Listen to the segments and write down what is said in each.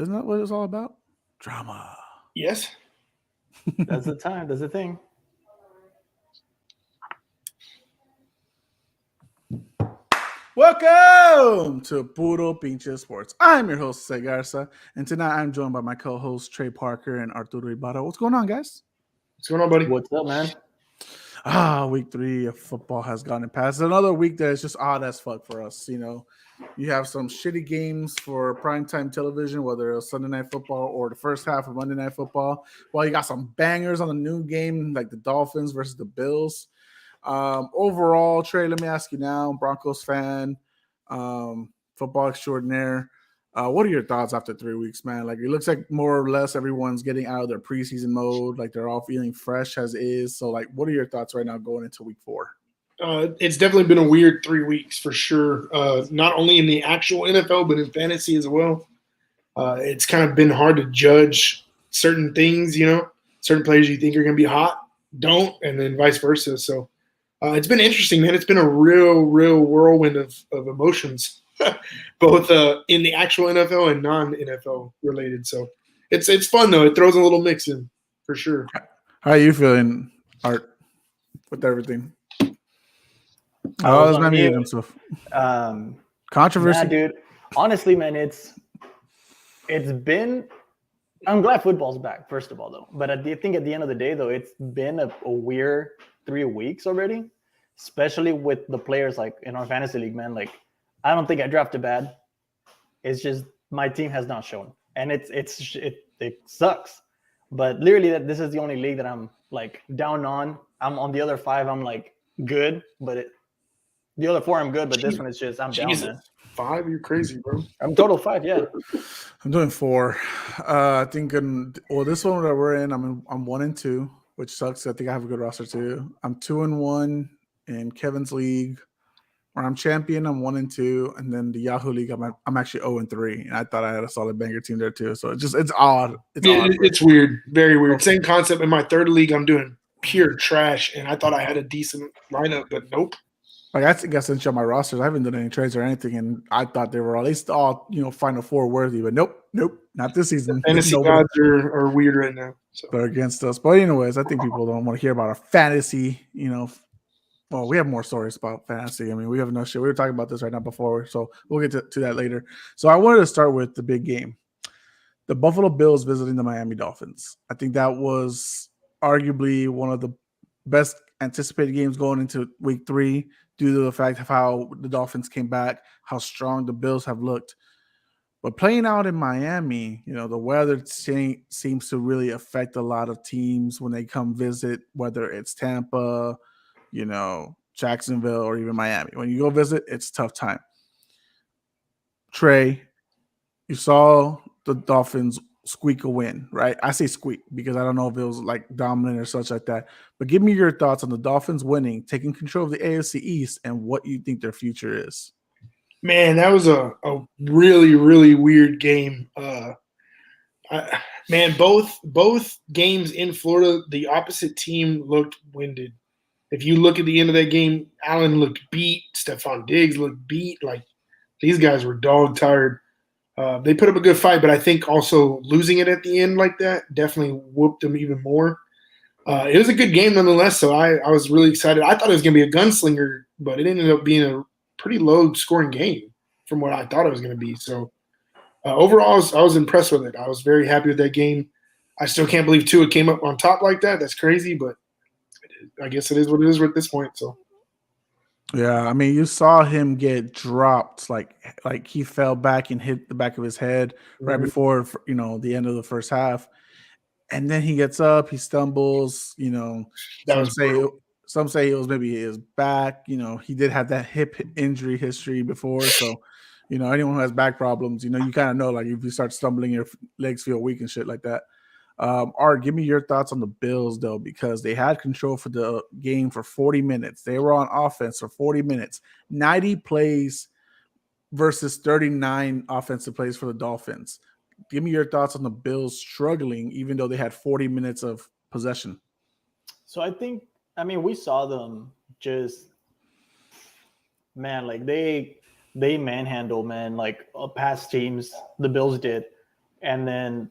Isn't that what it's all about? Drama. Yes. That's the time. That's the thing. Welcome to Puro Pinche Sports. I'm your host, Jose Garza, and tonight I'm joined by my co-hosts, Trey Parker and Arturo Ibarra. What's going on, guys? What's going on, buddy? What's up, man? Week 3 of football has gone past. Another week that is just odd as fuck for us. You know, you have some shitty games for primetime television, whether it's Sunday Night Football or the first half of Monday Night Football. Well, you got some bangers on the noon game, like the Dolphins versus the Bills. Overall, Trey, let me ask you now, Broncos fan, football extraordinaire. What are your thoughts after 3 weeks, man? Like, it looks like more or less everyone's getting out of their preseason mode. Like, they're all feeling fresh as is. So, like, what are your thoughts right now going into week 4? It's definitely been a weird 3 weeks for sure. Not only in the actual NFL, but in fantasy as well. It's kind of been hard to judge certain things, certain players you think are going to be hot, don't, and then vice versa. So it's been interesting, man. It's been a real whirlwind of emotions, both in the actual NFL and non-NFL related. So it's fun, though. It throws a little mix in for sure. How are you feeling, Art, with everything? I was not muted himself. Controversy? Nah, dude. Honestly, man, it's been – I'm glad football's back, first of all, though. But I think at the end of the day, though, it's been a weird 3 weeks already, especially with the players, like, in our fantasy league, man. Like, I don't think I drafted bad. It's just my team has not shown. And it sucks. But literally, this is the only league that I'm, like, down on. I'm on the other 5, I'm, like, good. But the other 4, I'm good. But this one is just, I'm down, man. 5? You're crazy, bro. I'm total 5, yeah. I'm doing 4. I think this one that we're in, I'm 1-2, which sucks. I think I have a good roster too. I'm 2-1 in Kevin's league, where I'm champion. I'm 1-2, and then the Yahoo league, I'm actually 0-3, and I thought I had a solid banger team there too. So it's odd. It's weird, very weird. Okay. Same concept in my third league. I'm doing pure trash, and I thought I had a decent lineup, but nope. Like, I think I sent you my rosters. I haven't done any trades or anything, and I thought they were at least all Final Four worthy. But nope, not this season. The fantasy gods are weird right now. So. They're against us. But anyways, I think people don't want to hear about our fantasy. Well, we have more stories about fantasy. I mean, we have enough shit. We were talking about this right now before, so we'll get to that later. So I wanted to start with the big game, the Buffalo Bills visiting the Miami Dolphins. I think that was arguably one of the best anticipated games going into week 3. Due to the fact of how the Dolphins came back, how strong the Bills have looked. But playing out in Miami, the weather seems to really affect a lot of teams when they come visit, whether it's Tampa, Jacksonville, or even Miami. When you go visit, it's a tough time. Trey, you saw the Dolphins squeak a win, right? I say squeak because I don't know if it was like dominant or such like that. But give me your thoughts on the Dolphins winning, taking control of the AFC East, and what you think their future is. Man, that was a really weird game. Both games in Florida, the opposite team looked winded. If you look at the end of that game, Allen looked beat. Stephon Diggs looked beat. Like, these guys were dog tired. They put up a good fight, but I think also losing it at the end like that definitely whooped them even more. It was a good game nonetheless, so I was really excited. I thought it was going to be a gunslinger, but it ended up being a pretty low-scoring game from what I thought it was going to be. So overall, I was impressed with it. I was very happy with that game. I still can't believe Tua came up on top like that. That's crazy, but I guess it is what it is at this point. So. Yeah, I mean, you saw him get dropped, like he fell back and hit the back of his head right before, the end of the first half. And then he gets up, he stumbles, some say it was maybe his back. He did have that hip injury history before. So, anyone who has back problems, you kind of know, like, if you start stumbling, your legs feel weak and shit like that. Art, give me your thoughts on the Bills, though, because they had control for the game for 40 minutes. They were on offense for 40 minutes, 90 plays versus 39 offensive plays for the Dolphins. Give me your thoughts on the Bills struggling, even though they had 40 minutes of possession. So we saw them just, man, like they manhandle, man, like past teams, the Bills did. And then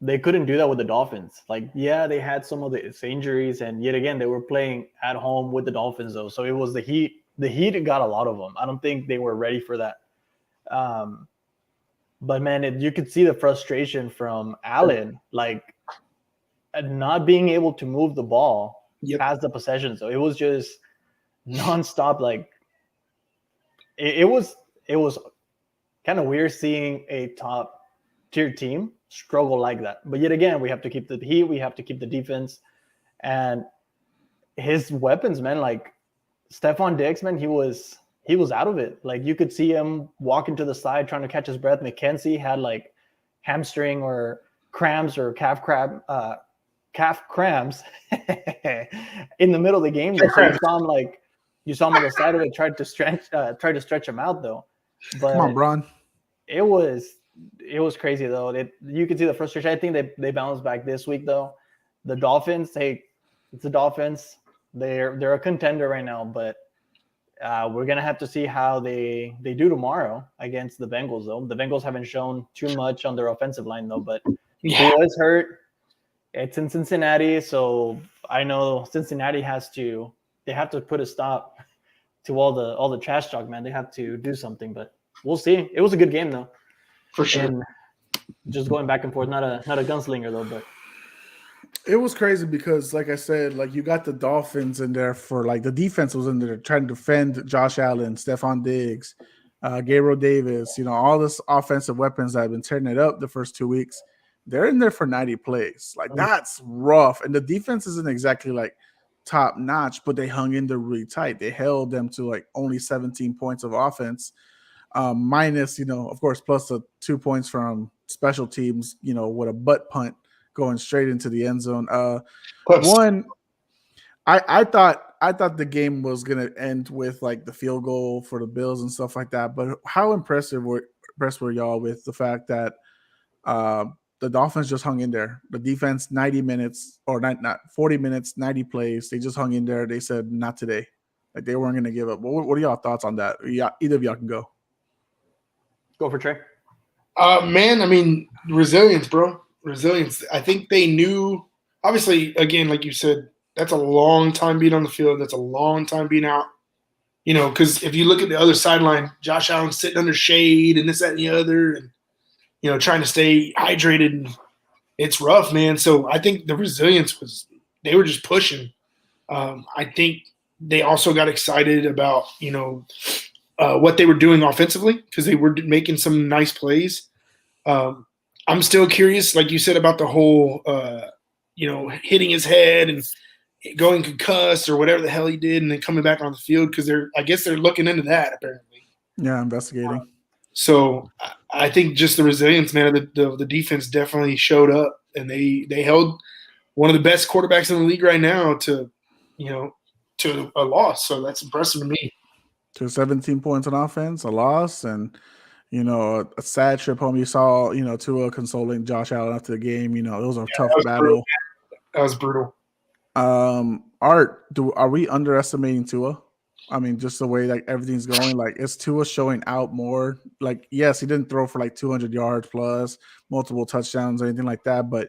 they couldn't do that with the Dolphins. Like, yeah, they had some of the injuries, and yet again, they were playing at home with the Dolphins, though. So it was the Heat. The Heat got a lot of them. I don't think they were ready for that. But man, you could see the frustration from Allen, like not being able to move the ball past the possession. So it was just nonstop. Like it was kind of weird seeing a top tier team struggle like that. But yet again, we have to keep the Heat. We have to keep the defense and his weapons, man. Like Stephon Diggs, man, he was out of it. Like you could see him walking to the side trying to catch his breath. McKenzie had like hamstring or cramps or calf cramps in the middle of the game. So you saw him on the side of it, tried to stretch him out though. But come on, Bron. It was crazy though. You could see the frustration. I think they bounced back this week though. The Dolphins, it's the Dolphins. They're a contender right now, but we're gonna have to see how they do tomorrow against the Bengals. Though the Bengals haven't shown too much on their offensive line though, but he was hurt. It's in Cincinnati, so I know Cincinnati they have to put a stop to all the trash talk, man. They have to do something, but we'll see. It was a good game though, for sure. And just going back and forth, not a gunslinger though, but. It was crazy because, like I said, like you got the Dolphins in there for like the defense was in there trying to defend Josh Allen, Stephon Diggs, Gabriel Davis, all this offensive weapons that have been tearing it up the first 2 weeks. They're in there for 90 plays. Like that's rough. And the defense isn't exactly like top notch, but they hung in there really tight. They held them to like only 17 points of offense, minus, of course, plus the 2 points from special teams, with a butt punt going straight into the end zone. I thought the game was gonna end with like the field goal for the Bills and stuff like that. But how impressed were y'all with the fact that the Dolphins just hung in there? The defense, 90 minutes or not 40 minutes, 90 plays. They just hung in there. They said not today. Like they weren't gonna give up. What are y'all thoughts on that? Yeah, either of y'all can go. Go for Trey. Man, I mean, resilience, bro. Resilience. I think they knew, obviously, again, like you said, that's a long time being on the field. That's a long time being out. Because if you look at the other sideline, Josh Allen sitting under shade and this, that, and the other, and, trying to stay hydrated. And it's rough, man. So I think the resilience they were just pushing. I think they also got excited about, what they were doing offensively because they were making some nice plays. I'm still curious, like you said, about the whole, hitting his head and going concussed or whatever the hell he did and then coming back on the field because I guess they're looking into that apparently. Yeah, investigating. So I think just the resilience, man, the defense definitely showed up and they held one of the best quarterbacks in the league right now to a loss. So that's impressive to me. To 17 points on offense, a loss, and a sad trip home. You saw, Tua consoling Josh Allen after the game. It was a tough battle. That was brutal. Art, are we underestimating Tua? I mean, just the way like everything's going, like is Tua showing out more? Like, yes, he didn't throw for like 200 yards plus, multiple touchdowns, or anything like that, but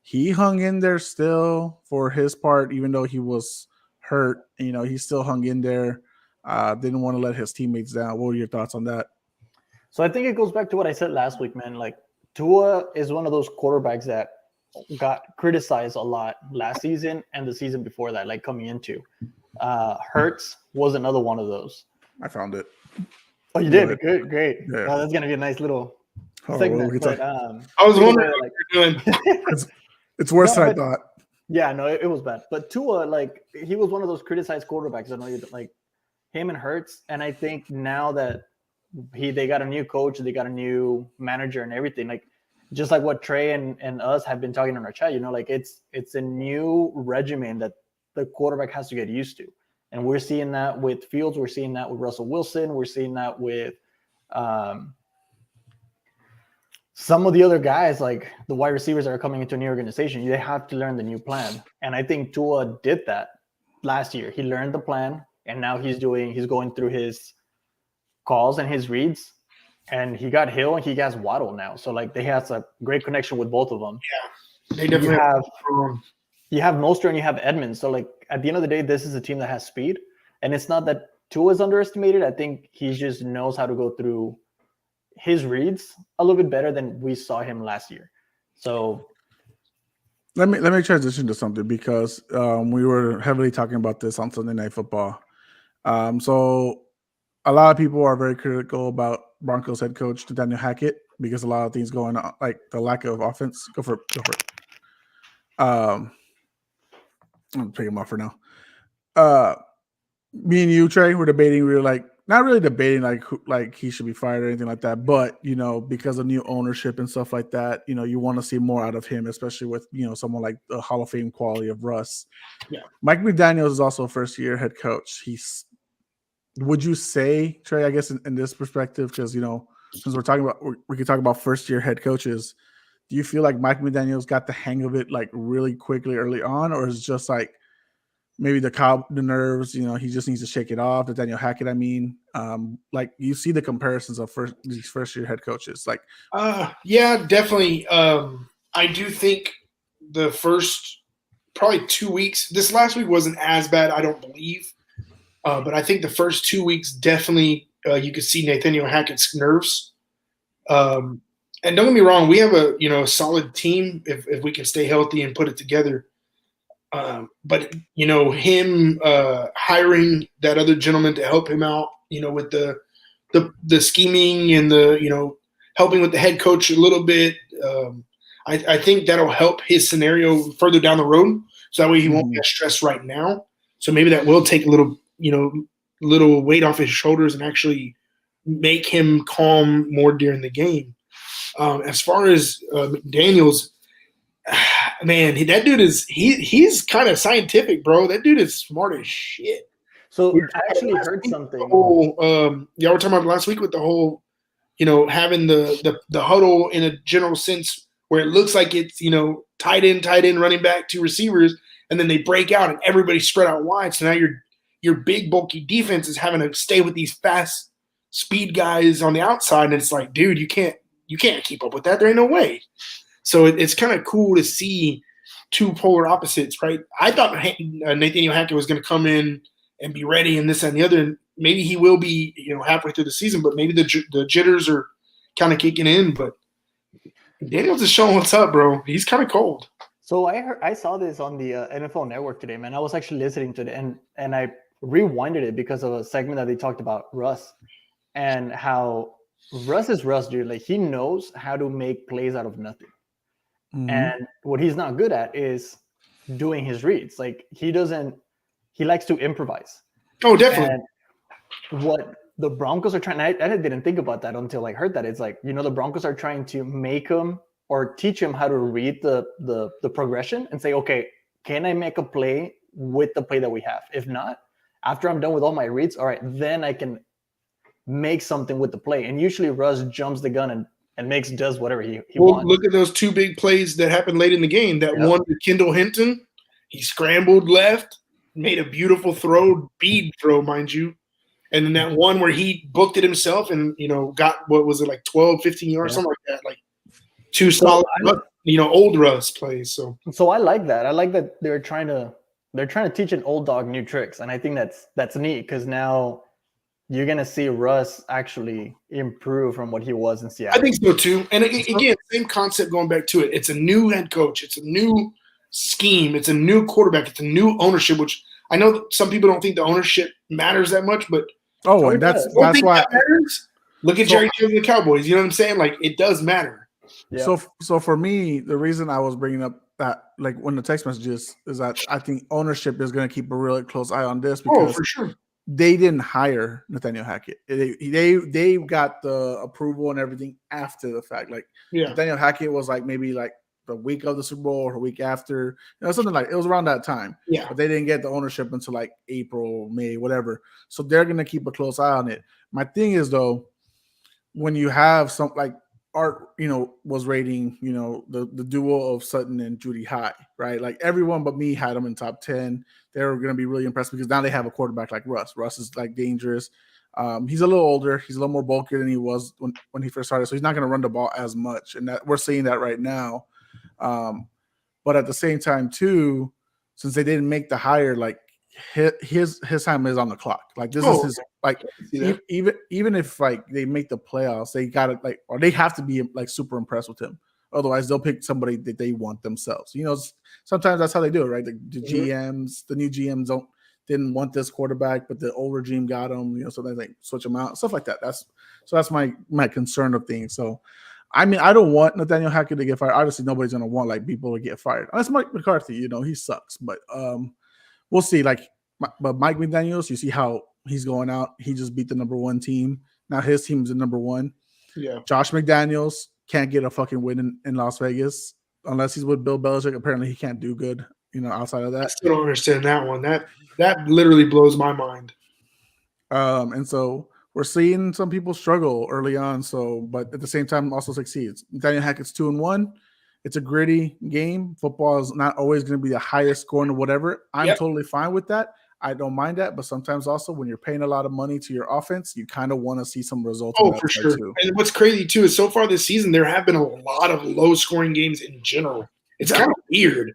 he hung in there still for his part, even though he was hurt. He still hung in there. Didn't want to let his teammates down. What were your thoughts on that? So I think it goes back to what I said last week, man. Like Tua is one of those quarterbacks that got criticized a lot last season and the season before that, like coming into. Hurts was another one of those. I found it. Oh, you did? Good, great. Yeah. Oh, that's gonna be a nice little segment. But, I was wondering what you're doing. It's worse than I thought. Yeah, no, it was bad. But Tua, like, he was one of those criticized quarterbacks. I know you like him and Hurts, and I think now that they got a new coach, they got a new manager and everything, like just like what Trey and us have been talking in our chat, like it's a new regimen that the quarterback has to get used to. And we're seeing that with Fields, we're seeing that with Russell Wilson, we're seeing that with some of the other guys, like the wide receivers that are coming into a new organization. They have to learn the new plan. And I think Tua did that last year. He learned the plan, and now he's going through his calls and his reads, and he got Hill and he has Waddle now. So like they has a great connection with both of them. Yeah, they definitely you have Mostert and you have Edmonds. So like at the end of the day, this is a team that has speed, and it's not that Tua is underestimated. I think he just knows how to go through his reads a little bit better than we saw him last year. So let me transition to something, because we were heavily talking about this on Sunday Night Football. So a lot of people are very critical about Broncos head coach Nathaniel Hackett because a lot of things going on, like the lack of offense. Go for it. I'm gonna take him off for now. Me and you, Trey, were debating. We were like, not really debating like he should be fired or anything like that, but because of new ownership and stuff like that, you want to see more out of him, especially with someone like the Hall of Fame quality of Russ. Yeah, Mike McDaniels is also a first-year head coach. Would you say, Trey? I guess in this perspective, because since we're talking about, we could talk about first-year head coaches. Do you feel like Mike McDaniels got the hang of it like really quickly early on, or is it just like maybe the nerves, he just needs to shake it off? Nathaniel Hackett, I mean, like you see the comparisons of these first-year head coaches, like. Yeah, definitely. I do think the first probably 2 weeks. This last week wasn't as bad, I don't believe, but I think the first 2 weeks definitely you could see Nathaniel Hackett's nerves. And don't get me wrong, we have a solid team if we can stay healthy and put it together. But him hiring that other gentleman to help him out, with the scheming and the helping with the head coach a little bit. I think that'll help his scenario further down the road, so that way he won't get stressed right now. So maybe that will take a little weight off his shoulders and actually make him calm more during the game. As far as McDaniels. Man, that dude he's kind of scientific, bro. That dude is smart as shit. So I actually heard something. Y'all were talking about last week with the whole, having the huddle in a general sense where it looks like it's, tight end, running back, two receivers, and then they break out and everybody's spread out wide. So now your big bulky defense is having to stay with these fast speed guys on the outside, and it's like, dude, you can't keep up with that. There ain't no way. So it's kind of cool to see two polar opposites, right? I thought Nathaniel Hackett was going to come in and be ready and this and the other. And maybe he will be, halfway through the season, but maybe the jitters are kind of kicking in. But Daniels is showing what's up, bro. He's kind of cold. So I saw this on the NFL Network today, man. I was actually listening to it, and I rewinded it because of a segment that they talked about Russ and how Russ is Russ, dude. Like, he knows how to make plays out of nothing. Mm-hmm. And what he's not good at is doing his reads. Like, he likes to improvise. Oh, definitely. And what the Broncos are trying, I didn't think about that until I heard that. It's like, the Broncos are trying to make him or teach him how to read the progression and say, okay, can I make a play with the play that we have? If not, after I'm done with all my reads, all right, then I can make something with the play. And usually Russ jumps the gun and does whatever he wants. Look at those two big plays that happened late in the game. That one to Kendall Hinton, he scrambled left, made a beautiful throw, bead throw, mind you. And then that one where he booked it himself and, got, what was it, like 12, 15 yards, something like that. Like two solid, old Russ plays. So I like that. I like that they're trying to teach an old dog new tricks. And I think that's neat, because now you're going to see Russ actually improve from what he was in Seattle. I think so too. And again, same concept going back to it. It's a new head coach. It's a new scheme. It's a new quarterback. It's a new ownership, which I know that some people don't think the ownership matters that much, but and that's why that matters. Look at Jerry Jones and the Cowboys. You know what I'm saying? Like, it does matter. Yeah. So for me, the reason I was bringing up that, like, when the text messages, is that I think ownership is going to keep a really close eye on this, because for sure. They didn't hire Nathaniel Hackett. They got the approval and everything after the fact. Like, Nathaniel Hackett was like maybe like the week of the Super Bowl or the week after, something like, it was around that time. Yeah. But they didn't get the ownership until like April, May, whatever. So they're gonna keep a close eye on it. My thing is, though, when you have some, like, Art, was rating, the duo of Sutton and Judy high, right? Like, everyone but me had them in top 10. They were going to be really impressed because now they have a quarterback like Russ. Russ is like dangerous. He's a little older. He's a little more bulkier than he was when he first started, so he's not going to run the ball as much, and that we're seeing that right now. But at the same time, too, since they didn't make the hire, like his time is on the clock. Like this is his like even if like they make the playoffs, they got to like or they have to be like super impressed with him. Otherwise, they'll pick somebody that they want themselves. You know, sometimes that's how they do it, right? The GMs, the new GMs didn't want this quarterback, but the old regime got him. You know, so they like switch him out, stuff like that. That's my concern of things. So, I mean, I don't want Nathaniel Hackett to get fired. Obviously, nobody's gonna want like people to get fired. Unless Mike McCarthy, you know, he sucks. But we'll see. Like, but Mike McDaniels, you see how he's going out. He just beat the number one team. Now his team's the number one. Yeah. Josh McDaniels can't get a fucking win in Las Vegas unless he's with Bill Belichick. Apparently, he can't do good, you know, outside of that. I still don't understand that one. That literally blows my mind. And so we're seeing some people struggle early on. So, but at the same time, also succeeds. Nathaniel Hackett's 2-1. It's a gritty game. Football is not always going to be the highest scoring or whatever. I'm totally fine with that. I don't mind that, but sometimes also when you're paying a lot of money to your offense, you kind of want to see some results. Oh, for sure. Too. And what's crazy too is so far this season there have been a lot of low-scoring games in general. It's kind of weird.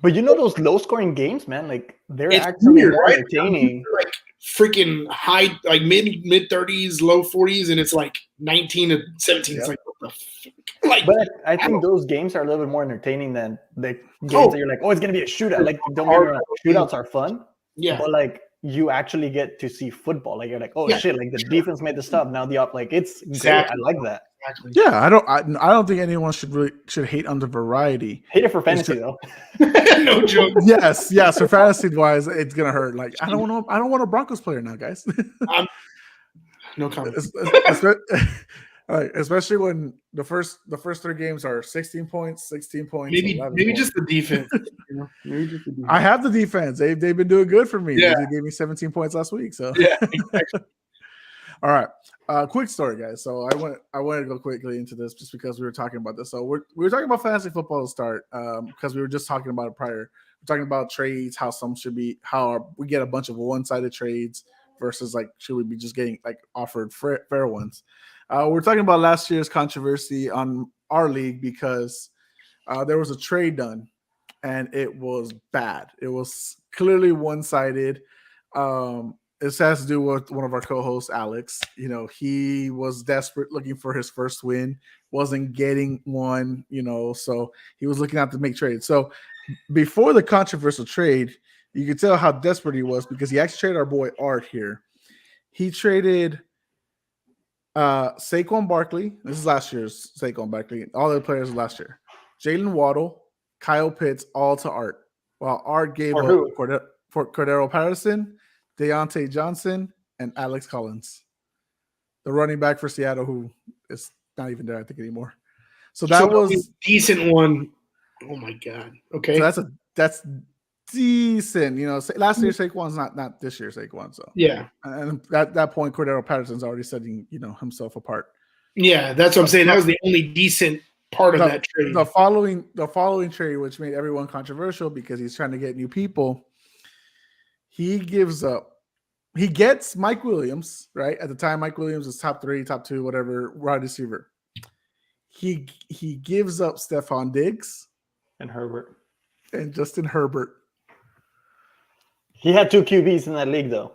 But you know those low-scoring games, man, like they're actually weird, right? Entertaining. Like freaking high, like mid 30s, low 40s, and it's like 19 to 17. Yep. It's like, what the fuck? Like, but I think those games are a little bit more entertaining than the games that you're like, oh, it's gonna be a shootout. Like, don't get me wrong, shootouts are fun. Yeah, but like you actually get to see football. Like you're like, oh shit! Like the defense made the stop. Now the up. Like it's exactly. Great. I like that. Exactly. Yeah, I don't think anyone should hate on the variety. Hate it for fantasy though. No joke. Yes. For fantasy wise, it's gonna hurt. Like I don't want a Broncos player now, guys. No comment. Especially when the first 3 games are 16 points. Maybe just the defense. You know? Maybe just the defense. I have the defense. They've been doing good for me. Yeah. They gave me 17 points last week. So yeah, exactly. All right. Quick story, guys. So I wanted to go quickly into this just because we were talking about this. So we were talking about fantasy football to start because we were just talking about it prior. We're talking about trades, how some should be, how we get a bunch of one-sided trades versus like should we be just getting like offered fair ones. We're talking about last year's controversy on our league because there was a trade done and it was bad. It was clearly one-sided. This has to do with one of our co-hosts, Alex. You know, he was desperate looking for his first win, wasn't getting one, you know, so he was looking out to make trades. So before the controversial trade, you could tell how desperate he was because he actually traded our boy Art here. He traded Saquon Barkley. This is last year's Saquon Barkley. All the players last year. Jalen Waddle, Kyle Pitts, all to Art. While Art gave up Cordero Patterson, Deontay Johnson, and Alex Collins, the running back for Seattle, who is not even there, I think, anymore. So that was a decent one. Oh my god. Okay. So that's decent. You know, last year Saquon's not this year Saquon. So yeah. And at that point, Cordero Patterson's already setting, you know, himself apart. Yeah, that's what I'm saying. That was the only decent part of that trade. The following trade, which made everyone controversial because he's trying to get new people. He gets Mike Williams, right? At the time, Mike Williams is top 3, top 2, whatever, wide receiver. He gives up Stephon Diggs and Herbert and Justin Herbert. He had 2 QBs in that league, though.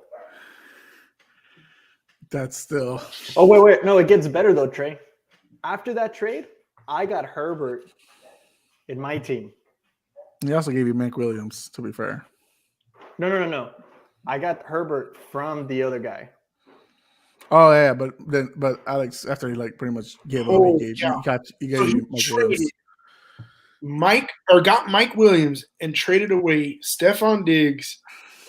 That's still. Oh, wait. No, it gets better, though, Trey. After that trade, I got Herbert in my team. He also gave you Mike Williams, to be fair. No. I got Herbert from the other guy. Oh yeah, but Alex, after he like pretty much gave up, he gave Mike Williams. Got Mike Williams and traded away Stephon Diggs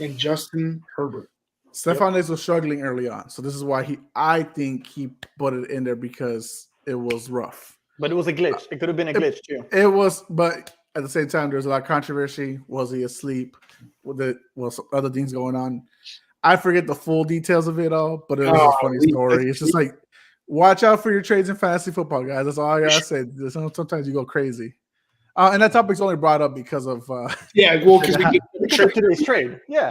and Justin Herbert. Stephon Diggs was struggling early on, so this is why I think he put it in there because it was rough. But it was a glitch. It could have been a glitch too. It was, but at the same time, there's a lot of controversy. Was he asleep? Was other things going on? I forget the full details of it all, but it was a funny story. It's just like, watch out for your trades in fantasy football, guys. That's all I gotta say. Sometimes you go crazy. And that topic's only brought up because of because we get today's trade. Yeah.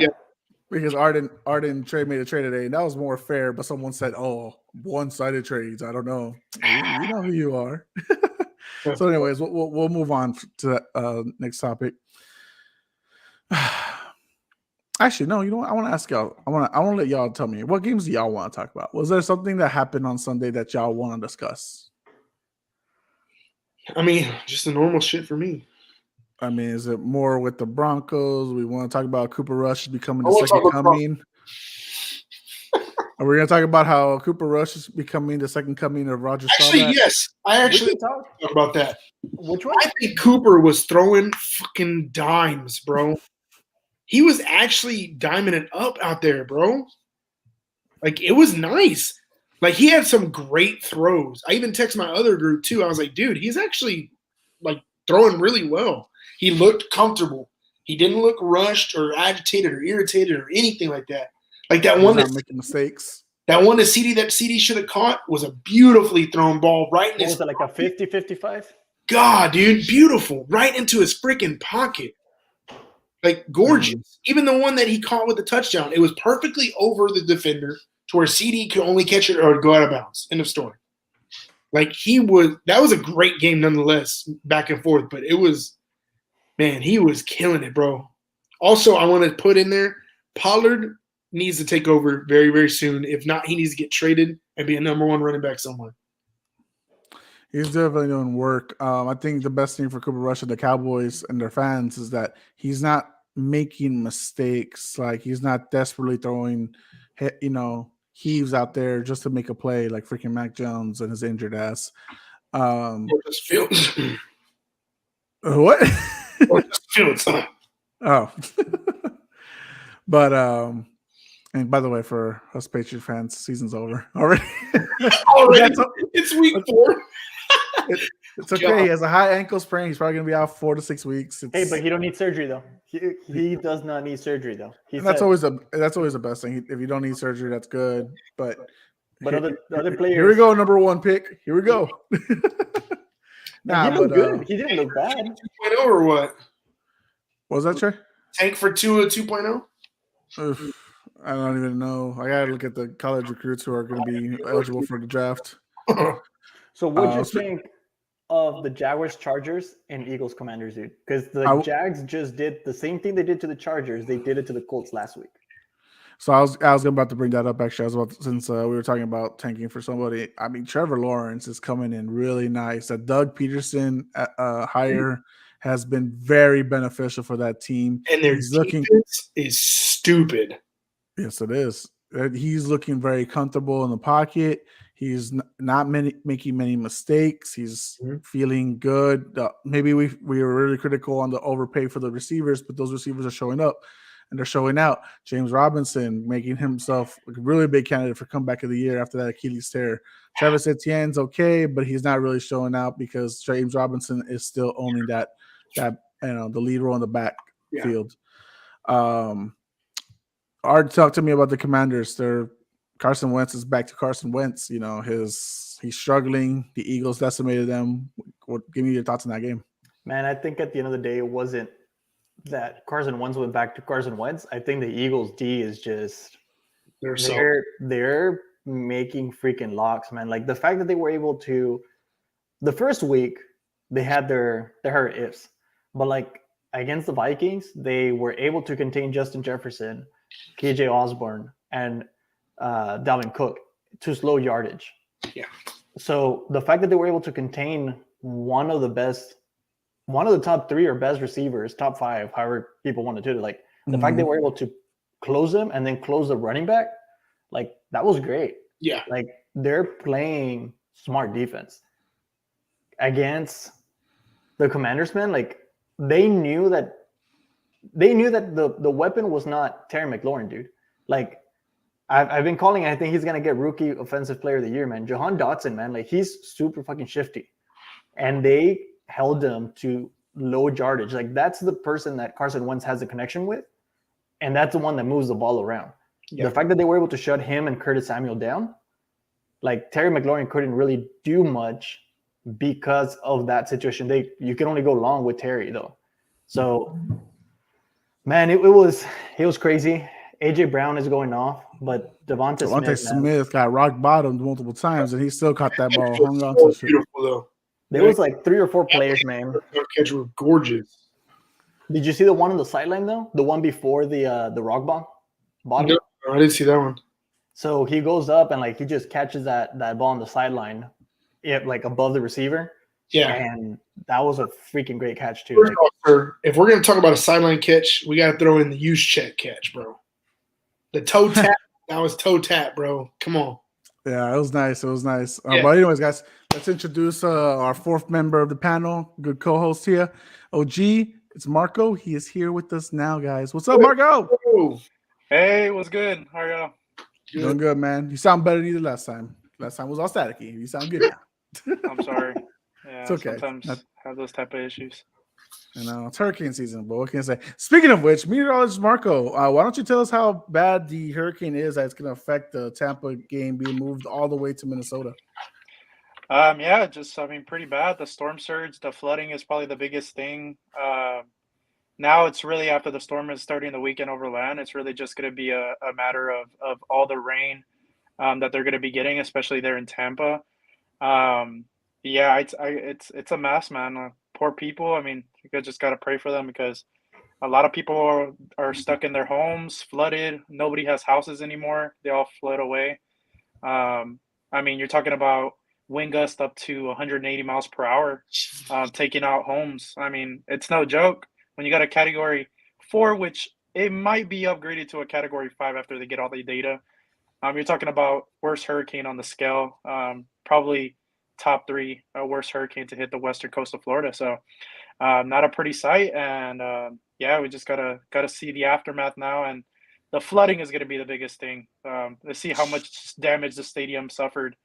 Because Arden trade made a trade today, and that was more fair. But someone said, "Oh, one-sided trades." I don't know. You know who you are. So, anyways, we'll move on to that next topic. Actually, no. You know what? I want to ask y'all. I want to let y'all tell me what games do y'all want to talk about. Was there something that happened on Sunday that y'all want to discuss? I mean, just the normal shit for me. I mean, is it more with the Broncos? We want to talk about Cooper Rush becoming I the wanna second talk about coming. Are we going to talk about how Cooper Rush is becoming the second coming of Roger Actually, Staubach? yes. I actually We can talk. talk about that. Which one? I think Cooper was throwing fucking dimes, bro. He was actually diming it up out there, bro. Like, it was nice. Like, he had some great throws. I even texted my other group, too. I was like, dude, he's actually, like, throwing really well. He looked comfortable. He didn't look rushed or agitated or irritated or anything like that. Like, that He's one not making mistakes. that CD should have caught was a beautifully thrown ball right in What his was it, like a 50-55? God, dude, beautiful. Right into his freaking pocket. Like, gorgeous. Even the one that he caught with the touchdown, it was perfectly over the defender to where CD could only catch it or go out of bounds. End of story. Like, that was a great game nonetheless, back and forth, but it was, man, he was killing it, bro. Also, I want to put in there, Pollard needs to take over very, very soon. If not, he needs to get traded and be a number one running back somewhere. He's definitely doing work. I think the best thing for Cooper Rush and the Cowboys and their fans is that he's not making mistakes. Like, he's not desperately throwing, heaves out there just to make a play like freaking Mac Jones and his injured ass. What? Oh. But and by the way, for us Patriot fans, season's over already. It's week 4. It's okay. He has a high ankle sprain. He's probably gonna be out 4 to 6 weeks. Hey, but he don't need surgery though. He does not need surgery though. That's always the best thing. If you don't need surgery, that's good. But other players. Here we go, number 1 pick. Here we go. He looked good. He didn't look bad. 2.0 or what? What was that, Trey? Tank for Tua 2.0? I don't even know. I gotta look at the college recruits who are going to be eligible for the draft. So what do you think of the Jaguars, Chargers, and Eagles Commanders, dude? Because the Jags just did the same thing they did to the Chargers. They did it to the Colts last week. So I was about to bring that up, actually. Since we were talking about tanking for somebody. I mean, Trevor Lawrence is coming in really nice. That Doug Peterson hire has been very beneficial for that team. And their defense is stupid. Yes, it is. He's looking very comfortable in the pocket. He's not making many mistakes. He's feeling good. Maybe we were really critical on the overpay for the receivers, but those receivers are showing up and they're showing out. James Robinson making himself a really big candidate for comeback of the year after that Achilles tear. Travis Etienne's okay, but he's not really showing out because James Robinson is still owning that the lead role in the backfield. Art, talk to me about the Commanders. Carson Wentz is back to Carson Wentz. He's struggling. The Eagles decimated them. Give me your thoughts on that game. Man, I think at the end of the day, it wasn't that Carson Wentz went back to Carson Wentz. I think the Eagles D is just they're making freaking locks, man. Like the fact that they were able to the first week they had their hurt ifs, but like against the Vikings, they were able to contain Justin Jefferson, KJ Osborne, and Dalvin Cook to slow yardage. Yeah. So the fact that they were able to contain one of the top 3 or best receivers, top 5, however people want to do it, like the fact they were able to close them and then close the running back, like that was great. Yeah. Like they're playing smart defense against the Commanders, man. Like they knew that the weapon was not Terry McLaurin, dude. Like I've been calling, I think he's gonna get rookie offensive player of the year, man. Jahan Dotson, man, like he's super fucking shifty. And they held him to low yardage. Like that's the person that Carson Wentz has a connection with, and that's the one that moves the ball around. Yeah. The fact that they were able to shut him and Curtis Samuel down, like Terry McLaurin couldn't really do much because of that situation. You can only go long with Terry though. So man, it was crazy. AJ Brown is going off, but Devonta Devontae Smith, man, Smith got rock bottomed multiple times, and he still caught that ball, Catch hung was on so to shit. beautiful though. there was like 3 or 4 players, man. That catch was gorgeous. Did you see the one on the sideline though? The one before the rock bottom? No, I didn't see that one. So he goes up and like he just catches that ball on the sideline, like above the receiver. Yeah. And that was a freaking great catch too. First Like, off, sir, if we're gonna talk about a sideline catch, we gotta throw in the use check catch, bro. The toe tap, that was toe tap, bro. Come on. Yeah, it was nice. It was nice. Yeah. But anyways, guys, let's introduce our fourth member of the panel. Good co-host here. OG, it's Marco. He is here with us now, guys. What's up, Marco? Oh, Hey, what's good? How are y'all? Doing good, man. You sound better than you did last time. Last time was all staticky. You sound good now. I'm sorry. Yeah, It's okay. Sometimes have those type of issues. You know, it's hurricane season, but what can I say? Speaking of which, meteorologist Marco, why don't you tell us how bad the hurricane is that's going to affect the Tampa game being moved all the way to Minnesota? Yeah, pretty bad. The storm surge, the flooding is probably the biggest thing. Now it's really after the storm is starting the weekend over land. It's really just going to be a matter of all the rain that they're going to be getting, especially there in Tampa. Yeah, it's a mess, man. Poor people. I mean, you just got to pray for them because a lot of people are stuck in their homes, flooded. Nobody has houses anymore. They all flood away. I mean, you're talking about wind gusts up to 180 miles per hour, taking out homes. I mean, it's no joke. When you got a Category 4, which it might be upgraded to a Category 5 after they get all the data, you're talking about worst hurricane on the scale, probably top 3 worst hurricane to hit the western coast of Florida. So not a pretty sight. And yeah, we just gotta see the aftermath now. And the flooding is going to be the biggest thing. Let's see how much damage the stadium suffered,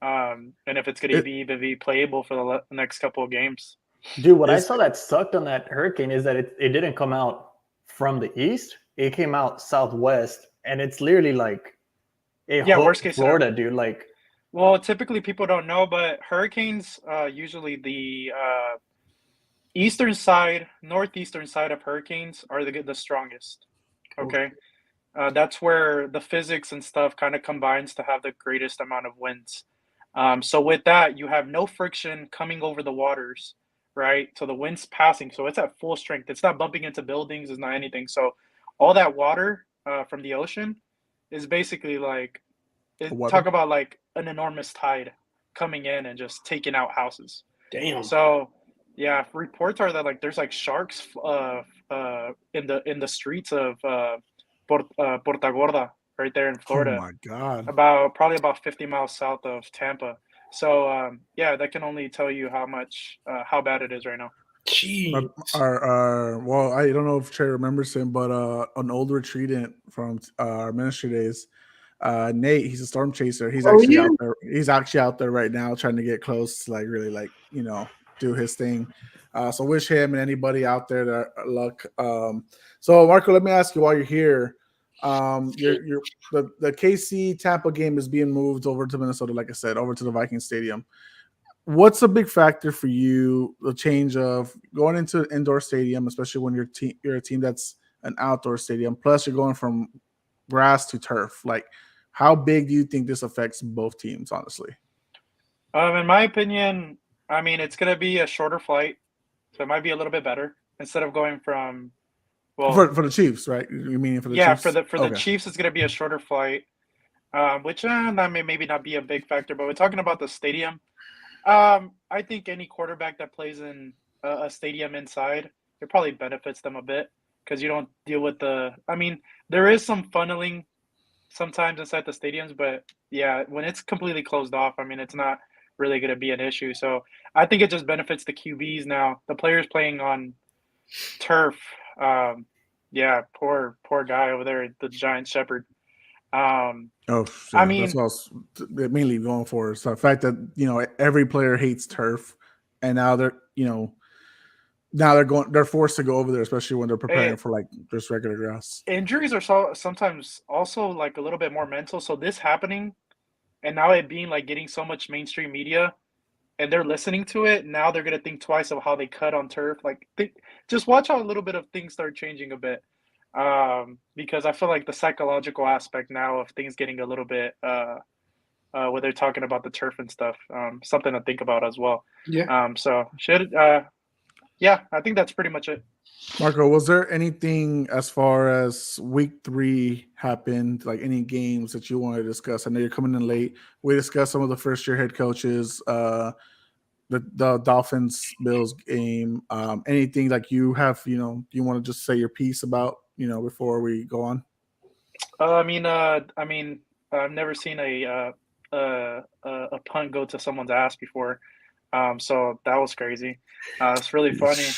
and if it's going to be playable for the next couple of games. dude, what I saw that sucked on that hurricane is that it didn't come out from the east. It came out southwest, and it's literally like worst case Florida, scenario. dude. Like, Well, typically people don't know, but hurricanes, usually the eastern side, northeastern side of hurricanes are the strongest. Okay. That's where the physics and stuff kind of combines to have the greatest amount of winds. So with that, you have no friction coming over the waters, right? So the wind's passing. So it's at full strength. It's not bumping into buildings. It's not anything. So all that water from the ocean is basically like, talk about like an enormous tide coming in and just taking out houses. damn. So yeah, reports are that like there's like sharks in the streets of Porta Gorda right there in Florida. Oh my God. Probably about 50 miles south of Tampa. So yeah, that can only tell you how bad it is right now. Jeez. Well, I don't know if Trey remembers him, but an old retreatant from our ministry days, Nate, he's a storm chaser. He's actually out there. He's actually out there right now trying to get close, like really, like, you know, do his thing. So wish him and anybody out there that luck. So Marco, let me ask you while you're here. The KC Tampa game is being moved over to Minnesota, like I said, over to the Viking Stadium. What's a big factor for you, the change of going into an indoor stadium, especially when you're a team that's an outdoor stadium, plus you're going from grass to turf? Like, how big do you think this affects both teams, honestly? In my opinion, I mean, it's going to be a shorter flight, so it might be a little bit better instead of going from, well, for the Chiefs, right? You mean for the yeah, Chiefs? for the Chiefs, it's going to be a shorter flight, which that may maybe not be a big factor. But we're talking about the stadium. I think any quarterback that plays in a stadium inside, it probably benefits them a bit because you don't deal with I mean, there is some funneling sometimes inside the stadiums, but yeah, when it's completely closed off, I mean, it's not really going to be an issue. So I think it just benefits the QBs now. The players playing on turf, yeah, poor guy over there, the giant shepherd. I mean, that's what I was mainly going for. So the fact that, you know, every player hates turf, and now they're forced to go over there, especially when they're preparing for like just regular grass. Injuries are sometimes also like a little bit more mental. So this happening, and now it being like getting so much mainstream media, and they're listening to it. Now they're gonna think twice of how they cut on turf. Like, just watch how a little bit of things start changing a bit. because I feel like the psychological aspect now of things getting a little bit where they're talking about the turf and stuff, something to think about as well. Yeah. Yeah, I think that's pretty much it. Marco, was there anything as far as week 3 happened, like any games that you want to discuss? I know you're coming in late. We discussed some of the first-year head coaches, the Dolphins Bills game. Anything like you have, you want to just say your piece about, before we go on? I mean, I've never seen a punt go to someone's ass before, so that was crazy. It's really funny.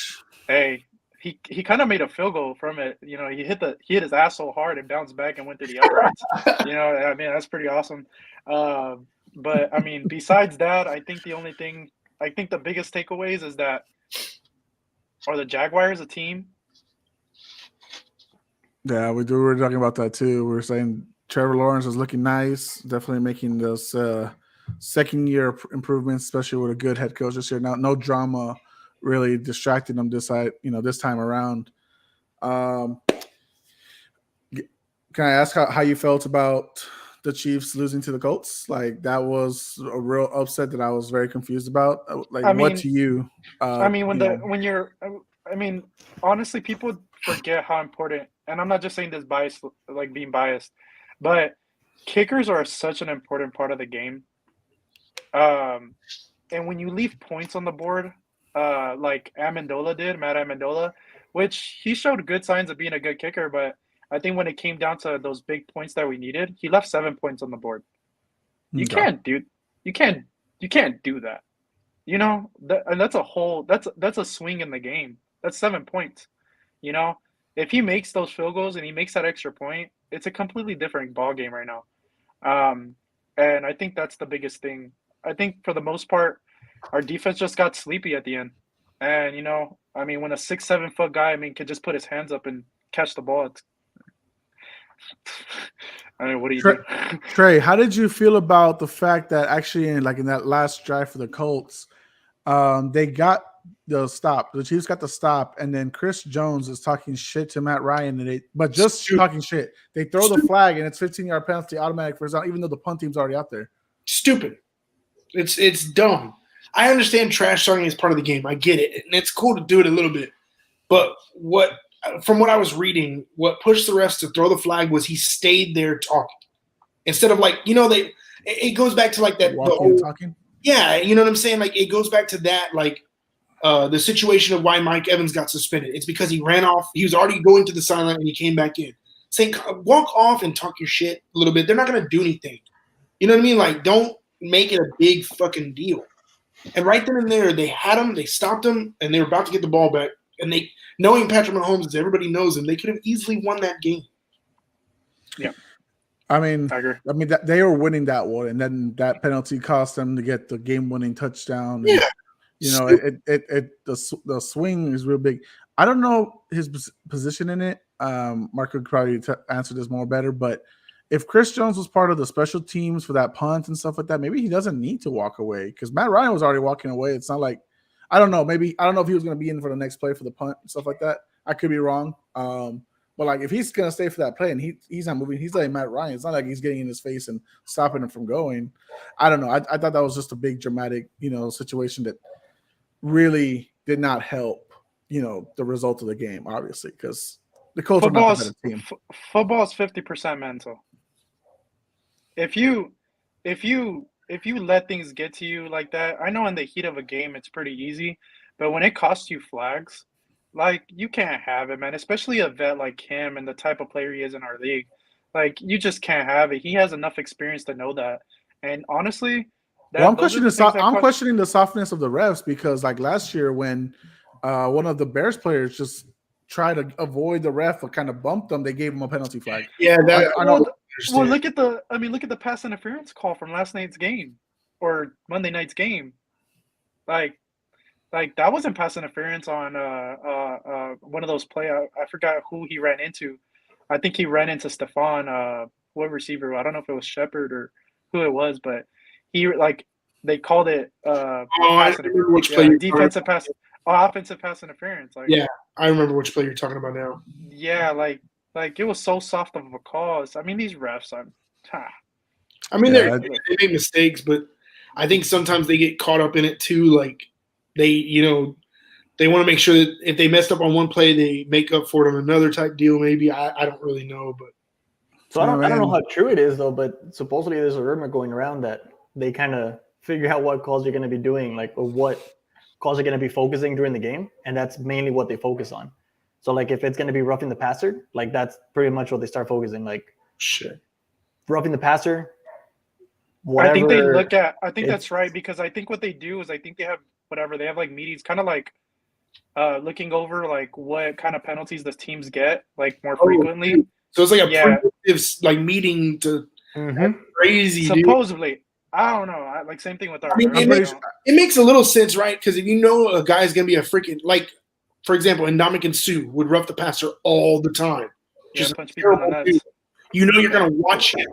Hey, he kind of made a field goal from it. He hit his ass so hard and bounced back and went through the uprights. I mean, that's pretty awesome. But I mean, besides that, I think the biggest takeaways is that are the Jaguars a team? Yeah, we were talking about that too. We were saying Trevor Lawrence is looking nice, definitely making those second-year improvements, especially with a good head coach this year. Now, no drama really distracting them this time around. Can I ask how you felt about the Chiefs losing to the Colts? Like, that was a real upset that I was very confused about. What to you? Honestly, people forget how important, and I'm not just saying this bias, like being biased, but kickers are such an important part of the game. And when you leave points on the board, like Matt Amendola, which he showed good signs of being a good kicker, but I think when it came down to those big points that we needed, he left 7 points on the board. You can't do that. And that's a swing in the game. That's 7 points. If he makes those field goals and he makes that extra point, it's a completely different ball game right now. And I think that's the biggest thing. I think for the most part, our defense just got sleepy at the end. And, when a 6-7 foot guy, could just put his hands up and catch the ball, what do you do? Trey, how did you feel about the fact that actually in that last drive for the Colts, they got the stop. The Chiefs got the stop, and then Chris Jones is talking shit to Matt Ryan, talking shit. They throw the flag, and it's 15-yard penalty, automatic first down, even though the punt team's already out there. Stupid. It's dumb. I understand trash talking is part of the game. I get it, and it's cool to do it a little bit. But from what I was reading, what pushed the refs to throw the flag was he stayed there talking instead of it goes back to that walking and talking. Yeah, you know what I'm saying? It goes back to that, the situation of why Mike Evans got suspended. It's because he ran off. He was already going to the sideline and he came back in. Saying, walk off and talk your shit a little bit. They're not going to do anything. You know what I mean? Don't make it a big fucking deal. And right then and there, they had him, they stopped him, and they were about to get the ball back. And knowing Patrick Mahomes, as everybody knows him, they could have easily won that game. Yeah. I agree. They were winning that one, and then that penalty cost them to get the game-winning touchdown. Yeah. The swing is real big. I don't know his position in it. Mark could probably answer this more better, but if Chris Jones was part of the special teams for that punt and stuff like that, maybe he doesn't need to walk away because Matt Ryan was already walking away. It's not like I don't know. Maybe I don't know if he was going to be in for the next play for the punt and stuff like that. I could be wrong. But if he's going to stay for that play and he's not moving, he's letting Matt Ryan. It's not like he's getting in his face and stopping him from going. I don't know. I thought that was just a big dramatic, situation that really did not help, the result of the game, obviously, because the Colts are not the better team. Football is 50% mental. If you let things get to you like that, I know in the heat of a game it's pretty easy, but when it costs you flags, you can't have it, man. Especially a vet like him and the type of player he is in our league, you just can't have it. He has enough experience to know that. And honestly, I'm questioning the softness of the refs because last year when one of the Bears players just tried to avoid the ref or kind of bumped them, they gave him a penalty flag. Yeah, well, look at the pass interference call from last night's game or Monday night's game. That wasn't pass interference on one of those plays. I forgot who he ran into. I think he ran into Stephon, what receiver? I don't know if it was Shepard or who it was, but they called it defensive pass, offensive pass interference. Yeah, I remember which play you're talking about now. Yeah, Like it was so soft of a call. I mean, these refs. I mean, Yeah, they make mistakes, but I think sometimes they get caught up in it too. Like they want to make sure that if they messed up on one play, they make up for it on another type deal. Maybe I don't really know, but So I don't know how true it is though. But supposedly there's a rumor going around that they kind of figure out what calls you're going to be doing, like or what calls you're going to be focusing during the game, and that's mainly what they focus on. So like if it's going to be roughing the passer, like that's pretty much what they start focusing. Like shit. Roughing the passer. Whatever, I think they look at. I think that's right because I think what they do is I think they have whatever they have like meetings, kind of like looking over like what kind of penalties the teams get like more frequently. So it's like a preemptive like meeting to crazy. Supposedly, dude. I don't know. Like same thing with our. It makes a little sense, right? Because if you know a guy's gonna be a freaking like, for example, Ndamukong Suh would rough the passer all the time. Just punch people in the nuts. You know you're gonna watch him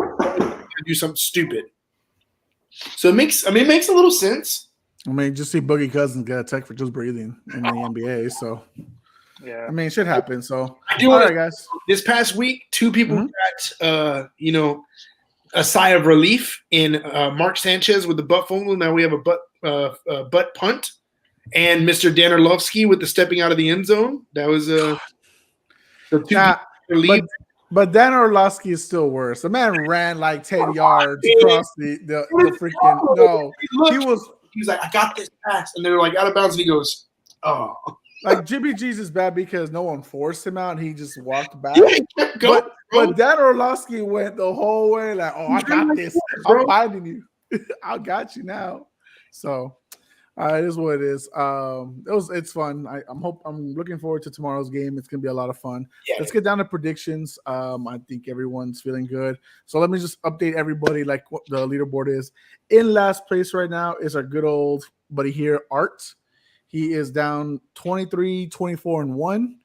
do something stupid. So it makes a little sense. I mean, just see Boogie Cousins get a tech for just breathing in the NBA. So, yeah, I mean, shit happens. So, all right, guys. This past week, 2 people got, a sigh of relief in Mark Sanchez with the butt fumble. Now we have a butt punt, and Mr. Dan Orlovsky with the stepping out of the end zone. That was the 2 relief. But Dan Orlovsky is still worse. The man ran like 10 yards across the freaking no. He was like, I got this pass, and they're like out of bounds, and he goes, oh. Like Jimmy G's is bad because no one forced him out, and he just walked back. But Dan Orlovsky went the whole way, like, oh, I got this. I'm finding you. I got you now. So it is what it is. It's fun. I'm looking forward to tomorrow's game. It's gonna be a lot of fun. Yeah. Let's get down to predictions. I think everyone's feeling good. So let me just update everybody like what the leaderboard is. In last place right now is our good old buddy here, Art. He is down 23, 24, and 1.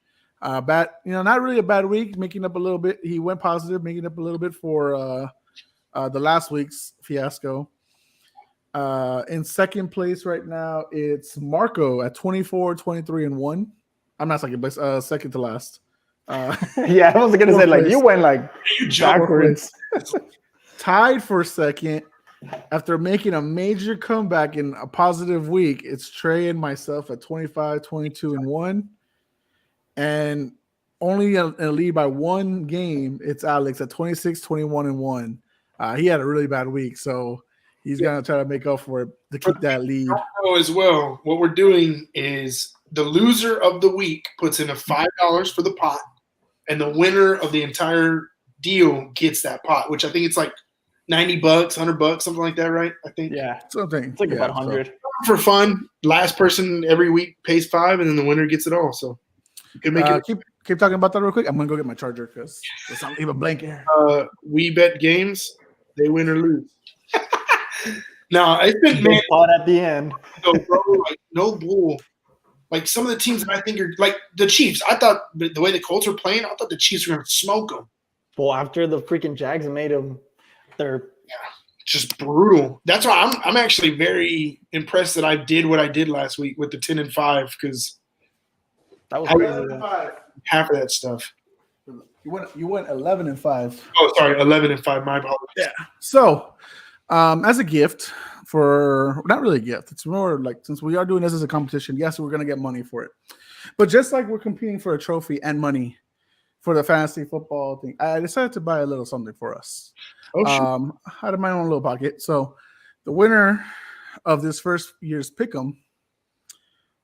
Not really a bad week, making up a little bit. He went positive, making up a little bit for the last week's fiasco. In second place right now, it's Marco at 24, 23, and 1. I'm not second place, second to last. Yeah, I was going to say, like, you went, like, backwards. Tied for second after making a major comeback in a positive week. It's Trey and myself at 25, 22, and 1. And only in a lead by 1 game, it's Alex at 26, 21, and 1. He had a really bad week, so he's going to try to make up for it to keep that lead. As well, what we're doing is the loser of the week puts in a $5 for the pot, and the winner of the entire deal gets that pot, which I think it's like $90, $100, something like that, right? I think. Yeah, something. It's like about 100. So, for fun, last person every week pays $5, and then the winner gets it all. So you can make it. Keep talking about that real quick. I'm gonna go get my charger because it's not even blank here. We bet games, they win or lose. Now it's been pot at the end. So, bro, like no bull. Like some of the teams that I think are like the Chiefs. I thought the way the Colts are playing, I thought the Chiefs were gonna smoke them. Well, after the freaking Jags made them, they're just brutal. That's why I'm actually very impressed that I did what I did last week with the 10-5 because that was crazy. Half of that stuff. You went 11-5. Oh, sorry, 11-5. My apologies. Yeah. So, as a gift not really a gift. It's more like since we are doing this as a competition. Yes, we're gonna get money for it, but just like we're competing for a trophy and money for the fantasy football thing, I decided to buy a little something for us. Oh, sure. Out of my own little pocket. So, the winner of this first year's pick'em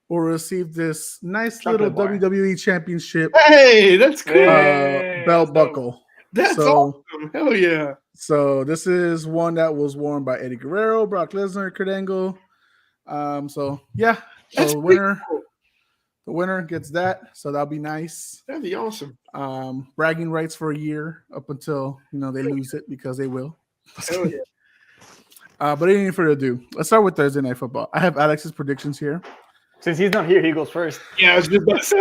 will receive this nice little WWE Championship. Hey, that's cool. Belt buckle. That's awesome. Hell yeah. So this is one that was worn by Eddie Guerrero, Brock Lesnar, Kurt Angle. So yeah. So the winner gets that. So that'll be nice. That'd be awesome. Bragging rights for a year up until they lose it because they will. Hell yeah. But any further ado, let's start with Thursday Night Football. I have Alex's predictions here. Since he's not here, he goes first. Yeah, I was just about to say.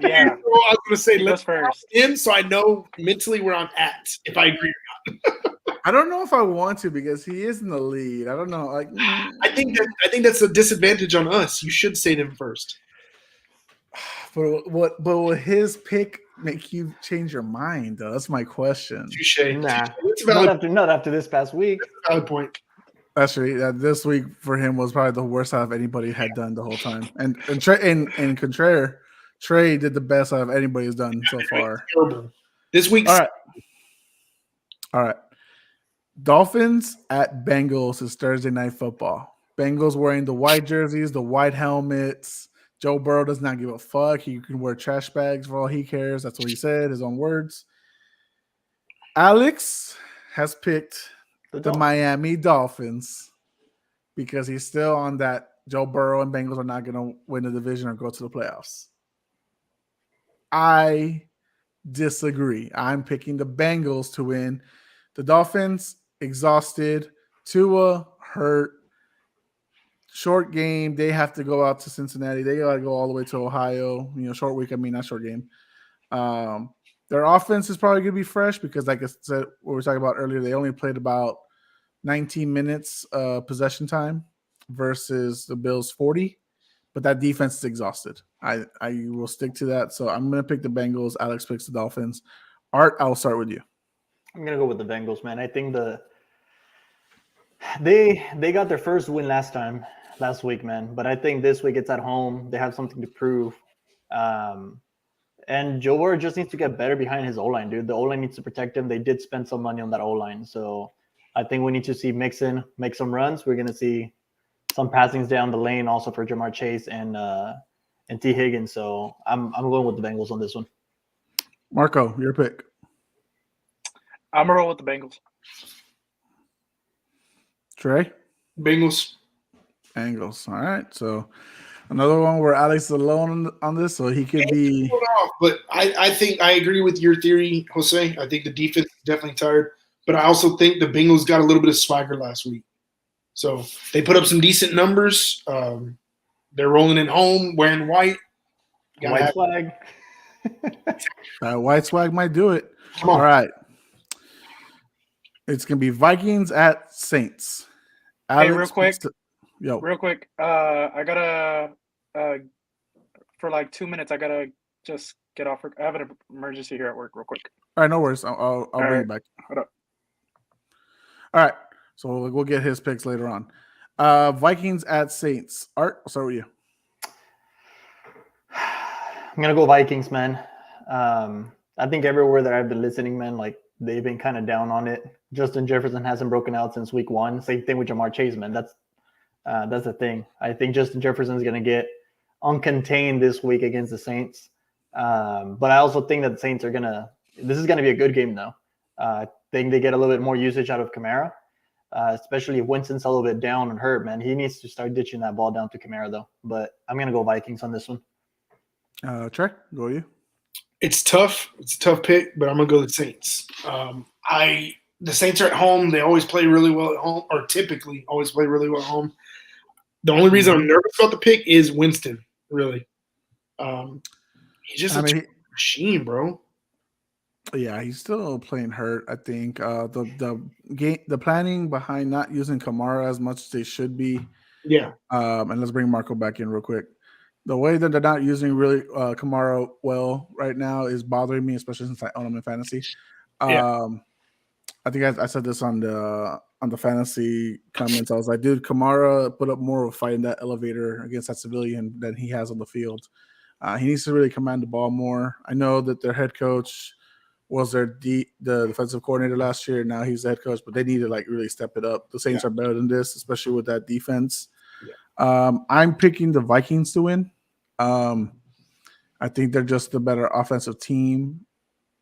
Yeah. I was going to say, let's first in so I know mentally where I'm at, if I agree or not. I don't know if I want to because he is in the lead. I don't know. Like, I think that's a disadvantage on us. You should say them first. But will his pick make you change your mind, though? That's my question. Touche. Nah, It's a valid, not after this past week. valid point. Actually, this week for him was probably the worst out of anybody had done the whole time. And Contraire, Trey did the best out of anybody's done so far. Terrible. This week's All right. Dolphins at Bengals is Thursday night football. Bengals wearing the white jerseys, the white helmets. Joe Burrow does not give a fuck. He can wear trash bags for all he cares. That's what he said, his own words. Alex has picked the Miami Dolphins because he's still on that Joe Burrow and Bengals are not going to win the division or go to the playoffs. I disagree. I'm picking the Bengals to win. The Dolphins, exhausted. Tua, hurt. Short game. They have to go out to Cincinnati. They got to go all the way to Ohio. Short week. I mean, not short game. Their offense is probably going to be fresh because, like I said, what we were talking about earlier, they only played about 19 minutes possession time versus the Bills 40. But that defense is exhausted. I will stick to that. So I'm going to pick the Bengals. Alex picks the Dolphins. Art, I'll start with you. I'm going to go with the Bengals, man. I think they got their first win last week, man. But I think this week it's at home. They have something to prove. And Joe Burrow just needs to get better behind his O-line, dude. The O-line needs to protect him. They did spend some money on that O-line. So I think we need to see Mixon make some runs. We're going to see some passings down the lane also for Jamar Chase and T. Higgins. So I'm going with the Bengals on this one. Marco, your pick. I'm going to roll with the Bengals. Trey? Bengals. Bengals. All right. So another one where Alex is alone on this, so he could be. But I think I agree with your theory, Jose. I think the defense is definitely tired. But I also think the Bengals got a little bit of swagger last week. So they put up some decent numbers. They're rolling in home, wearing white. White swag. White swag might do it. Come on. All right. It's going to be Vikings at Saints. Alex, hey, real quick. I got to, for like 2 minutes, I got to just get off. I have an emergency here at work real quick. All right, no worries. I'll bring it back. Hold up. All right. So we'll get his picks later on. Vikings at Saints. Art, I'll start with you. I'm going to go Vikings, man. I think everywhere that I've been listening, man, like they've been kind of down on it. Justin Jefferson hasn't broken out since week 1. Same thing with Jamar Chase, man. That's the thing. I think Justin Jefferson is going to get uncontained this week against the Saints. But I also think that the Saints are this is going to be a good game, though. I think they get a little bit more usage out of Kamara, especially if Winston's a little bit down and hurt, man. He needs to start ditching that ball down to Kamara, though. But I'm going to go Vikings on this one. Trey, go you. It's tough. It's a tough pick, but I'm going to go with the Saints. The Saints are at home. They always play really well at home, or typically always play really well at home. The only reason I'm nervous about the pick is Winston, really. He's just a machine, bro. Yeah, he's still playing hurt, I think. The planning behind not using Kamara as much as they should be. Yeah. And let's bring Marco back in real quick. The way that they're not using really Kamara well right now is bothering me, especially since I own him in fantasy. I think I said this on the fantasy comments. I was like, dude, Kamara put up more of a fight in that elevator against that civilian than he has on the field. He needs to really command the ball more. I know that their head coach was the defensive coordinator last year. Now he's the head coach, but they need to really step it up. The Saints are better than this, especially with that defense. Yeah. I'm picking the Vikings to win. I think they're just the better offensive team.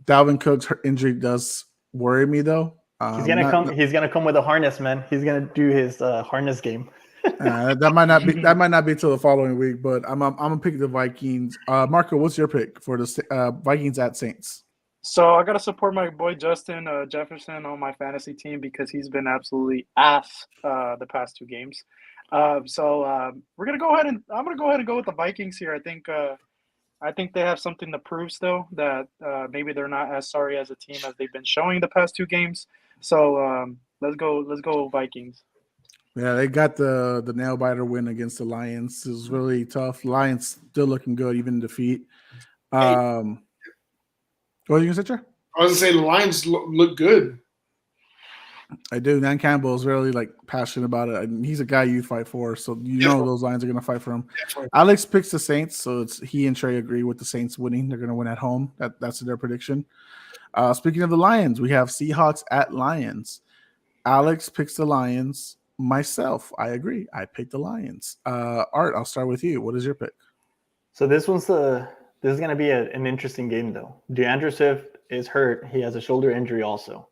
Dalvin Cook's injury does worry me, though. He's gonna come with a harness, man. He's gonna do his harness game. That might not be till the following week, but I'm gonna pick the Vikings. Marco, what's your pick for the Vikings at Saints? So I gotta support my boy Justin Jefferson on my fantasy team because he's been absolutely ass the past 2 games. We're gonna go ahead and I'm gonna go ahead and go with the Vikings here. I think they have something to prove still that maybe they're not as sorry as a team as they've been showing the past 2 games. So let's go Vikings. Yeah, they got the nail biter win against the Lions. It was really tough. Lions still looking good even in defeat. What are you gonna say, Trey? I was gonna say the Lions look good. I do. Dan Campbell is really like passionate about it. I mean, he's a guy you fight for, so you know those Lions are gonna fight for him. Definitely. Alex picks the Saints, so it's he and Trey agree with the Saints winning. They're gonna win at home. That's their prediction. Speaking of the Lions, we have Seahawks at Lions. Alex picks the Lions. Myself, I agree. I picked the Lions. Art, I'll start with you. What is your pick? So this is going to be an interesting game, though. DeAndre Swift is hurt. He has a shoulder injury also.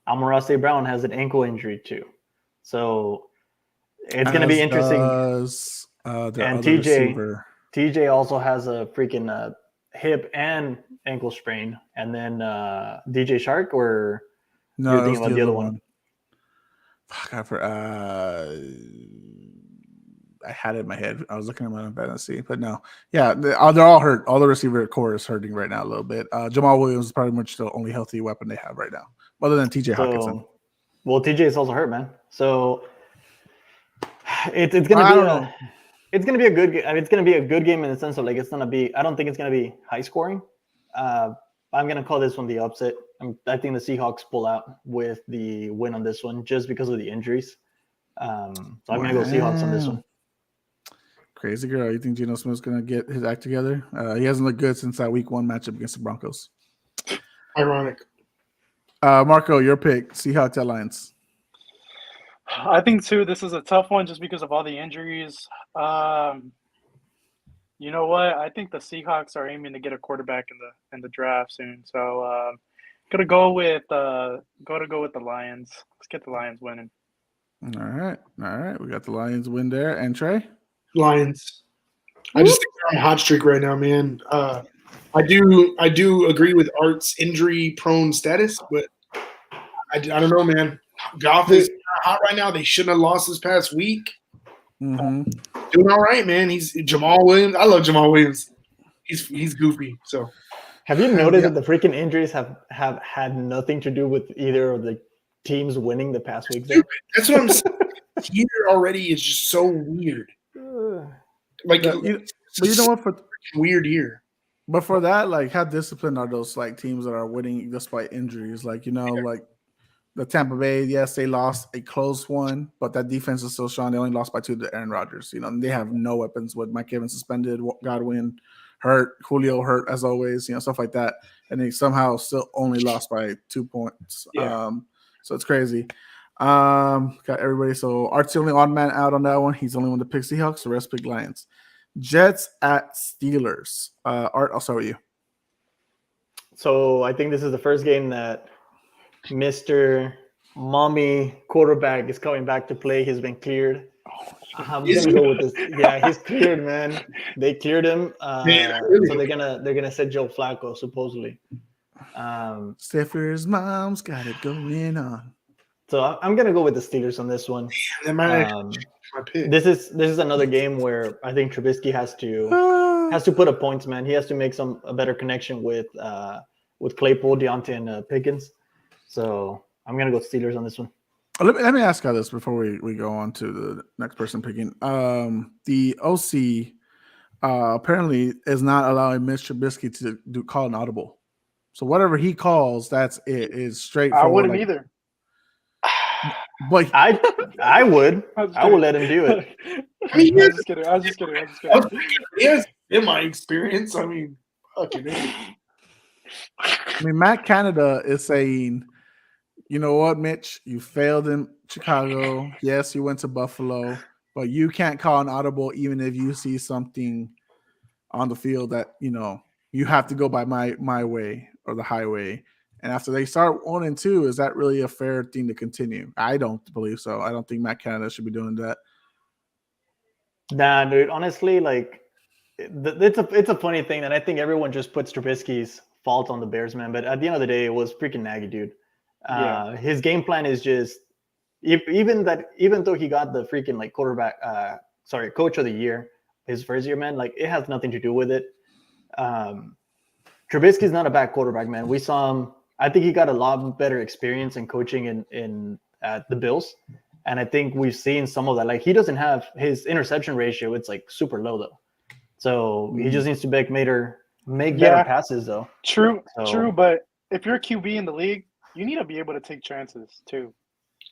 Amon-Ra St. Brown has an ankle injury too. So it's going to be interesting. And TJ also has a freaking hip and ankle sprain. And then DJ Shark, or no, you're thinking about the other one? Fuck, I had it in my head. I was looking at my fantasy, but no. Yeah, they're all hurt. All the receiver core is hurting right now a little bit. Jamal Williams is probably much the only healthy weapon they have right now, other than TJ Hawkinson. Well, TJ is also hurt, man. So it's gonna be a good game. I mean, it's gonna be a good game in the sense of like it's gonna be. I don't think it's gonna be high scoring. I'm gonna call this one the upset. I think the Seahawks pull out with the win on this one just because of the injuries. So I'm gonna go Seahawks on this one. Crazy girl. You think Geno Smith's going to get his act together? He hasn't looked good since that week 1 matchup against the Broncos. Ironic. Marco, your pick. Seahawks at Lions. I think, too, this is a tough one just because of all the injuries. You know what? I think the Seahawks are aiming to get a quarterback in the draft soon. So gonna go with the Lions. Let's get the Lions winning. All right. We got the Lions win there. And Trey? Lions. I just think they're on a hot streak right now, man. I do agree with Art's injury-prone status, but I don't know, man. Goff is hot right now. They shouldn't have lost this past week. Mm-hmm. Doing all right, man. He's Jamal Williams. I love Jamal Williams. He's goofy. So, have you noticed that the freaking injuries have had nothing to do with either of the teams winning the past week? That's what I'm saying. Here already is just so weird. Like, but you know what? For weird year. But for that, like, how disciplined are those like teams that are winning despite injuries? Like, like the Tampa Bay, yes, they lost a close one, but that defense is still strong. They only lost by 2 to Aaron Rodgers. And they have no weapons with Mike Evans suspended, Godwin hurt, Julio hurt as always, stuff like that. And they somehow still only lost by 2 points. Yeah. So it's crazy. Got everybody. So Art's the only odd man out on that one. He's the only one to pick Seahawks. The rest pick Lions. Jets at Steelers. Art, I'll start with you. So I think this is the first game that Mr. Mommy quarterback is coming back to play. He's been cleared. I'm gonna go with this. Yeah, he's cleared, man. They cleared him. So they're gonna set Joe Flacco supposedly. Stifler's mom's got it going on. So I'm gonna go with the Steelers on this one. My pick. This is another game where I think Trubisky has to put up points, man. He has to make a better connection with Claypool, Deontay, and Pickens. So I'm gonna go Steelers on this one. Let me ask you this before we go on to the next person picking. The OC apparently is not allowing Mitch Trubisky to call an audible. So whatever he calls, that's it. Is straightforward. I wouldn't either. But I would. I would let him do it. I mean, I was just kidding. Yes, in my experience, I mean, fucking. Matt Canada is saying, you know what, Mitch? You failed in Chicago. Yes, you went to Buffalo, but you can't call an audible even if you see something on the field that you have to go by my way or the highway. And after they start 1-2, is that really a fair thing to continue? I don't believe so. I don't think Matt Canada should be doing that. Nah, dude. Honestly, like it's a funny thing that I think everyone just puts Trubisky's fault on the Bears, man. But at the end of the day, it was freaking Nagy, dude. His game plan is just even though he got the freaking like coach of the year his first year, man, like it has nothing to do with it. Trubisky's not a bad quarterback, man. We saw him. I think he got a lot better experience in coaching in the Bills, and I think we've seen some of that. Like he doesn't have his interception ratio; it's like super low though. So he just needs to make make better Yeah. passes though. True, So- true. But if you're a QB in the league, you need to be able to take chances too.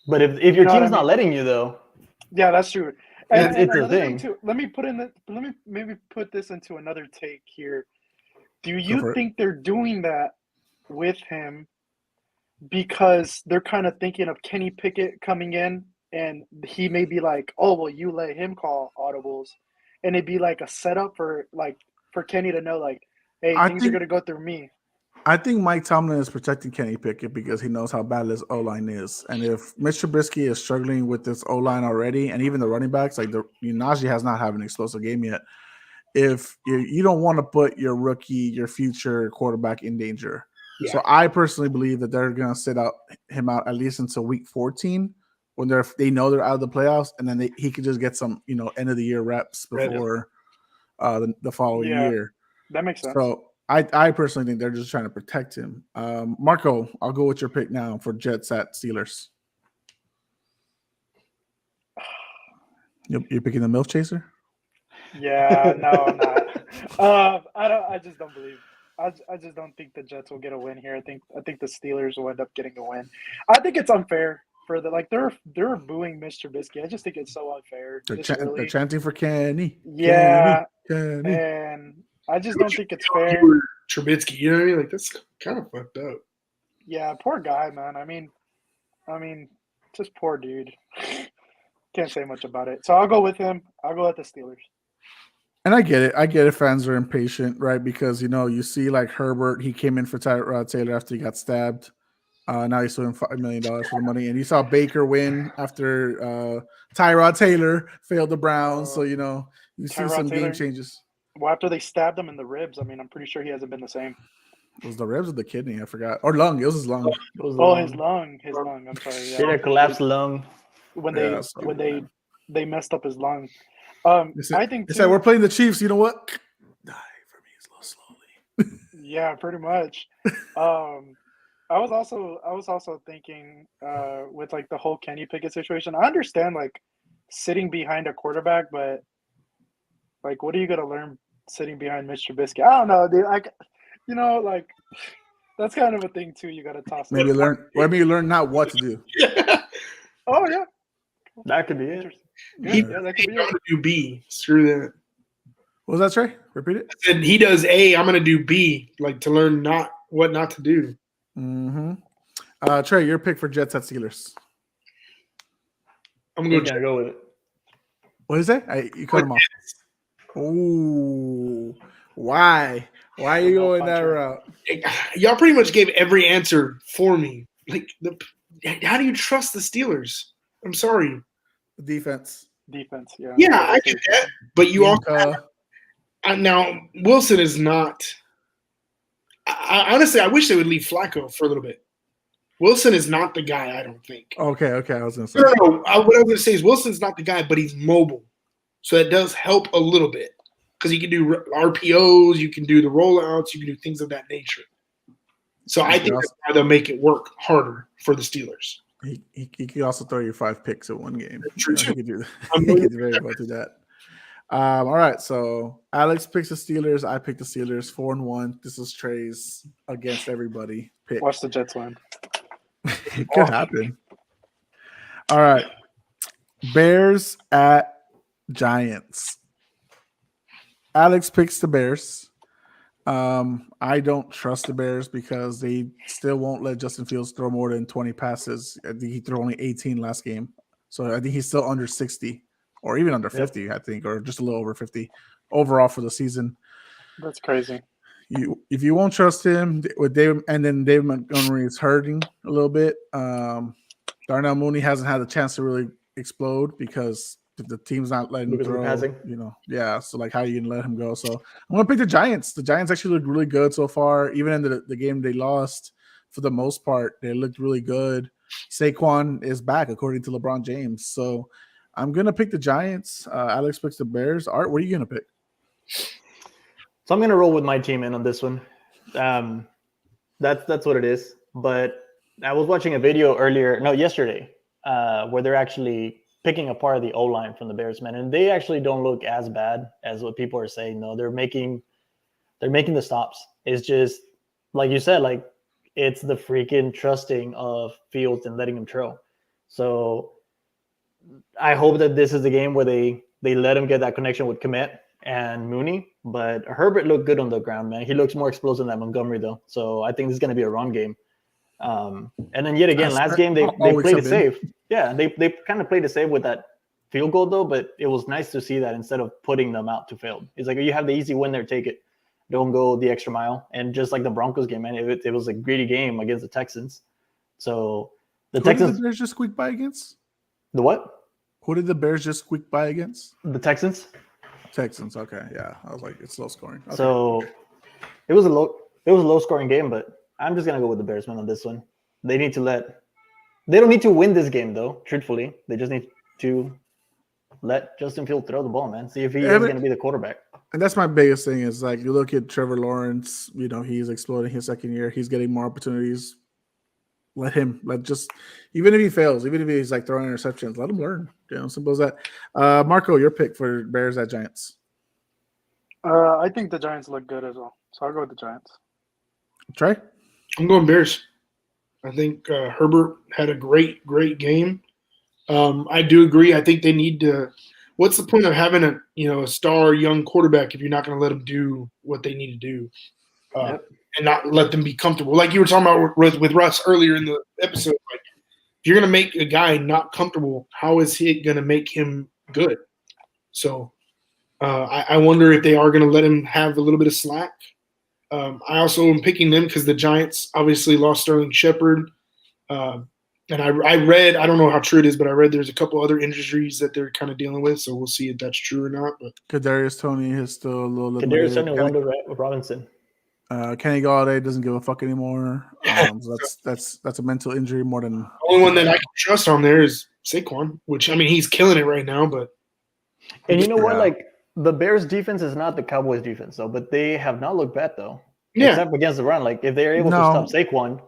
But if your know what team's I not mean? letting you though, Yeah, that's true. And, It's- and it's a another thing. too. Let me maybe put this into another take here. Do for you it. think they're doing that with him because they're kind of thinking of Kenny Pickett coming in, and he may be like, "Oh, well, you let him call audibles," and it'd be like a setup for Kenny to know, like, "Hey, I things are think- gonna go through me." I think Mike Tomlin is protecting Kenny Pickett because he knows how bad his O-line is. And if Mitch Trubisky is struggling with this O-line already, and even the running backs, like Najee has not had an explosive game yet. If you don't want to put your rookie, your future quarterback in danger. Yeah. So I personally believe that they're going to sit him out at least until week 14 when they know they're out of the playoffs, and then he could just get some, end of the year reps before the following Yeah. year. That makes sense. So I personally think they're just trying to protect him. Marco, I'll go with your pick now for Jets at Steelers. You're picking the MILF chaser? Yeah, no, I'm not. I just don't believe. I just don't think the Jets will get a win here. I think the Steelers will end up getting a win. I think it's unfair for they're booing Mr. Trubisky. I just think it's so unfair. They're chanting for Kenny. Yeah, Kenny. and I just don't think it's fair. You were Trubisky, you know what I mean? Like, that's kind of fucked up. Yeah, poor guy, man. I mean, just poor dude. Can't say much about it. So I'll go with him. I'll go with the Steelers. And I get it. Fans are impatient, right? Because you see like Herbert, he came in for Tyrod Taylor after he got stabbed. Now he's suing $5 million for the money, and you saw Baker win after Tyrod Taylor failed the Browns. So you see Tyrod some Taylor? game changes. Well, after they stabbed him in the ribs, I mean, I'm pretty sure he hasn't been the same. It was the ribs or the kidney? I forgot. Or lung. It was his lung. it was Oh, his lung. I'm sorry. He had Yeah. a collapsed lung. When Yeah, they messed up his lung. I think they said we're playing the Chiefs. You know what? Die for me a little slowly. Yeah, pretty much. I was also thinking with like the whole Kenny Pickett situation. I understand like sitting behind a quarterback, but like, what are you gonna learn sitting behind Mr. Trubisky? I don't know, dude. Like that's kind of a thing too. You gotta toss. Maybe learn not what to do. Oh yeah, That could be it. interesting. Yeah. Yeah, that could He be I'm it. gonna do B. Screw that. What was that, Trey? Repeat it. I said he does A. I'm gonna do B, like to learn what not to do. Mm-hmm. Trey, your pick for Jets at Steelers. I'm You gonna gotta go with it. What is that? You cut him off. Ooh, why? Why are you going that route? Y'all pretty much gave every answer for me. Like, how do you trust the Steelers? I'm sorry. Defense. Defense. Yeah. Yeah, I get that, but you also now Wilson is not. I honestly, I wish they would leave Flacco for a little bit. Wilson is not the guy. I don't think. Okay. I was gonna say. No. What I was gonna say is Wilson's not the guy, but he's mobile, so that does help a little bit because you can do RPOs, you can do the rollouts, you can do things of that nature. So I think that's why they'll make it work harder for the Steelers. He could also throw you 5 picks in one game. True. He could do that. He could very well do that. All right, so Alex picks the Steelers. I pick the Steelers 4-1. This is Trey's against everybody pick. Watch the Jets win. It could happen. All right, Bears at Giants. Alex picks the Bears. I don't trust the Bears because they still won't let Justin Fields throw more than 20 passes. I think he threw only 18 last game. So I think he's still under 60 or even under 50, I think, or just a little over 50 overall for the season. That's crazy. If you won't trust him with David, and then David Montgomery is hurting a little bit. Darnell Mooney hasn't had a chance to really explode because the team's not letting him throw. So like, how are you gonna let him go? So I'm gonna pick the Giants. The Giants actually looked really good so far. Even in the game they lost, for the most part, they looked really good. Saquon is back according to LeBron James. So I'm gonna pick the Giants. Alex picks the Bears. Art, what are you gonna pick? So I'm gonna roll with my team in on this one. That's what it is. But I was watching a video yesterday, where they're actually picking apart the O-line from the Bears, man, and they actually don't look as bad as what people are saying. No, they're They're making the stops. It's just like you said, like it's the freaking trusting of Fields and letting him throw. So I hope that this is the game where they let him get that connection with Kmet and Mooney. But Herbert looked good on the ground, man. He looks more explosive than Montgomery, though. So I think this is going to be a run game. And then yet again, last game they played it safe. Yeah, they kind of played it safe with that field goal, though. But it was nice to see that instead of putting them out to fail. It's like you have the easy win there, take it. Don't go the extra mile. And just like the Broncos game, man, it was a greedy game against the Texans. So Texans. Did the Bears just squeak by against? The what? Who did the Bears just squeak by against? The Texans. Texans. Okay, yeah. I was like, it's low scoring. Okay. So it was a low scoring game, but I'm just gonna go with the Bears, man, on this one. They don't need to win this game, though. Truthfully, they just need to let Justin Fields throw the ball, man. See if he is gonna be the quarterback. And that's my biggest thing is like you look at Trevor Lawrence. You know, he's exploding his second year. He's getting more opportunities. Even if he fails, even if he's like throwing interceptions, let him learn. You know, simple as that. Marco, your pick for Bears at Giants. I think the Giants look good as well, so I'll go with the Giants. Trey? I'm going Bears. I think Herbert had a great game. I do agree. I think they need to. What's the point of having a star young quarterback if you're not going to let them do what they need to do? And not let them be comfortable. Like you were talking about with Russ earlier in the episode, like if you're going to make a guy not comfortable, how is he going to make him good? So I wonder if they are going to let him have a little bit of slack. I also am picking them because the Giants obviously lost Sterling Shepard. And I read, I don't know how true it is, but I read there's a couple other injuries that they're kind of dealing with. So we'll see if that's true or not. But Kadarius Toney is still a little Kadarius Toney, Wanda Robinson. Kenny Galladay doesn't give a fuck anymore. So that's a mental injury more than. The only one that I can trust on there is Saquon, which I mean he's killing it right now. But and you know what? Like the Bears' defense is not the Cowboys' defense, though. But they have not looked bad though. Yeah. Except against the run. Like if they're able to stop Saquon,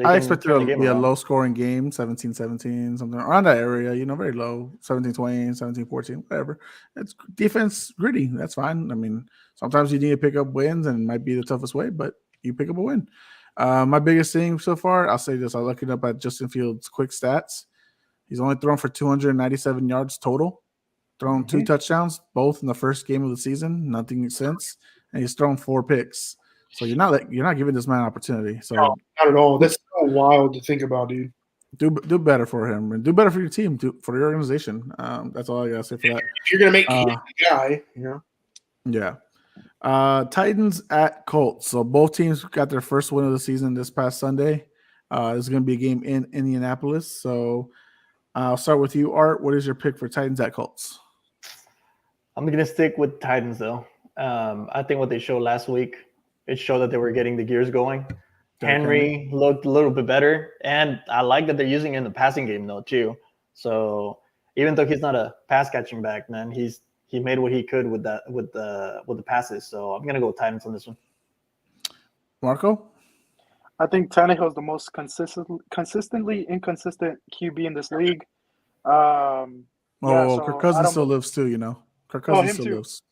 I expect it to be a low-scoring game, 17-17, something around that area, very low, 17-20, 17-14, whatever. It's defense gritty. That's fine. I mean, sometimes you need to pick up wins, and it might be the toughest way, but you pick up a win. My biggest thing so far, I'll say this. I looked up at Justin Fields' quick stats. He's only thrown for 297 yards total, thrown 2 touchdowns, both in the first game of the season, nothing since, and he's thrown 4 picks. So you're not giving this man an opportunity. So no, not at all. That's so wild to think about, dude. Do better for him and do better for your team, for your organization. That's all I gotta say for that. If you're gonna make him the guy, Yeah. Titans at Colts. So both teams got their first win of the season this past Sunday. This is gonna be a game in Indianapolis. So I'll start with you, Art. What is your pick for Titans at Colts? I'm gonna stick with Titans though. I think what they showed last week. It showed that they were getting the gears going. Henry looked a little bit better, and I like that they're using him in the passing game though too. So even though he's not a pass catching back, man, he made what he could with the passes. So I'm gonna go with Titans on this one. Marco, I think Tannehill is the most consistently inconsistent QB in this league. Kirk Cousins still lives too. Kirk Cousins still lives.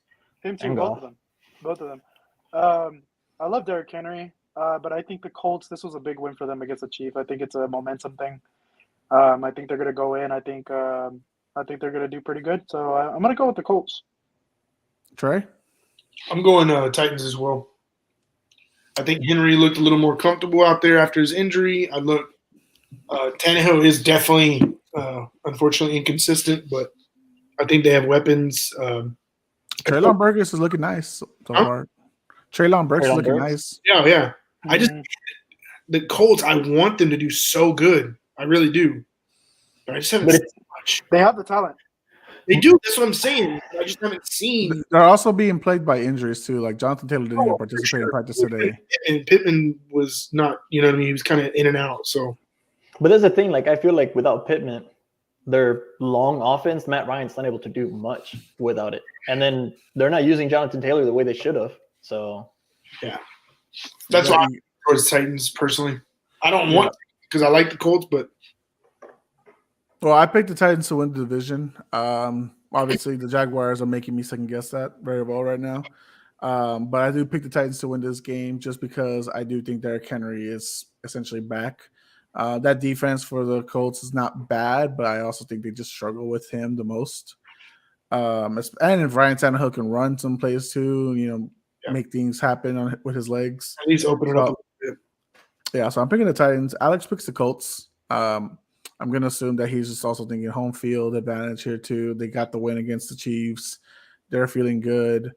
Him too, both of them. I love Derrick Henry, but I think the Colts, this was a big win for them against the Chiefs. I think it's a momentum thing. I think they're going to go in. I think they're going to do pretty good. So I'm going to go with the Colts. Trey? I'm going Titans as well. I think Henry looked a little more comfortable out there after his injury. Tannehill is definitely, unfortunately, inconsistent, but I think they have weapons. Treylon Burks is looking nice so far. Treylon Burks is looking nice. Yeah. I just the Colts. I want them to do so good. I really do. But I just haven't seen much. They have the talent. They do. That's what I'm saying. I just haven't seen. They're also being plagued by injuries too. Like Jonathan Taylor didn't even participate in practice today. And Pittman was not. He was kind of in and out. So. But there's the thing. Like I feel like without Pittman, their long offense, Matt Ryan's not able to do much without it. And then they're not using Jonathan Taylor the way they should have. So, yeah, that's why I'm towards Titans personally. I don't want because I like the Colts, but I picked the Titans to win the division. Obviously, the Jaguars are making me second guess that very well right now. But I do pick the Titans to win this game just because I do think Derrick Henry is essentially back. That defense for the Colts is not bad, but I also think they just struggle with him the most. And if Ryan Tannehill can run some plays too, make things happen with his legs. At least open it up a little bit. Yeah, so I'm picking the Titans. Alex picks the Colts. I'm going to assume that he's just also thinking home field advantage here too. They got the win against the Chiefs. They're feeling good.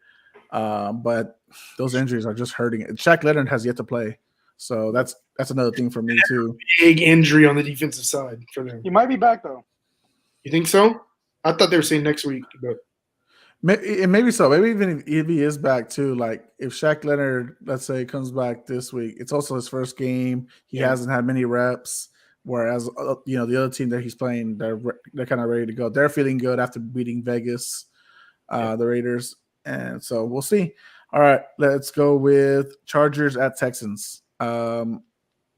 But those injuries are just hurting. Shaq Leonard has yet to play. So that's another thing for me too. Big injury on the defensive side for them. He might be back though. You think so? I thought they were saying next week, but maybe so. Maybe even if he is back too, like if Shaq Leonard, let's say, comes back this week, it's also his first game. He hasn't had many reps. Whereas the other team that he's playing, they're kind of ready to go. They're feeling good after beating Vegas, the Raiders, and so we'll see. All right, let's go with Chargers at Texans.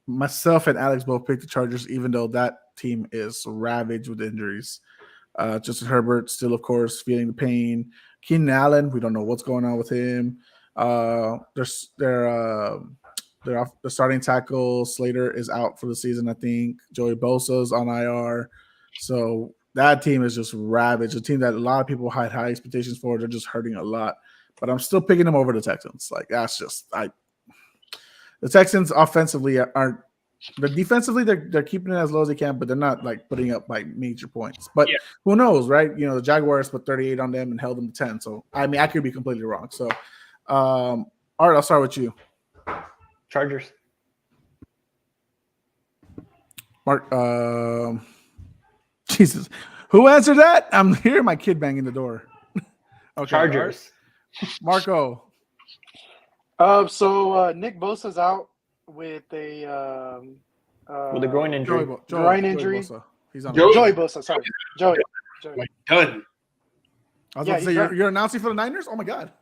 Myself and Alex both picked the Chargers, even though that team is ravaged with injuries. Justin Herbert still, of course, feeling the pain. Keenan Allen, we don't know what's going on with him. The starting tackle Slater is out for the season, I think. Joey Bosa's on IR. So that team is just ravaged. A team that a lot of people had high expectations for. They're just hurting a lot. But I'm still picking them over the Texans. Like, that's just the Texans offensively aren't. But defensively, they're keeping it as low as they can, but they're not like putting up like major points. But who knows, right? The Jaguars put 38 on them and held them to 10. So I could be completely wrong. So, all right, I'll start with you. Chargers. Mark. Jesus, who answered that? I'm hearing my kid banging the door. Okay, Chargers. Marco. So Nick Bosa's out with a groin injury. Groin injury. Bosa. He's on Joey Bosa, sorry. Joey. like done. I was about to say you're announcing for the Niners? Oh my God.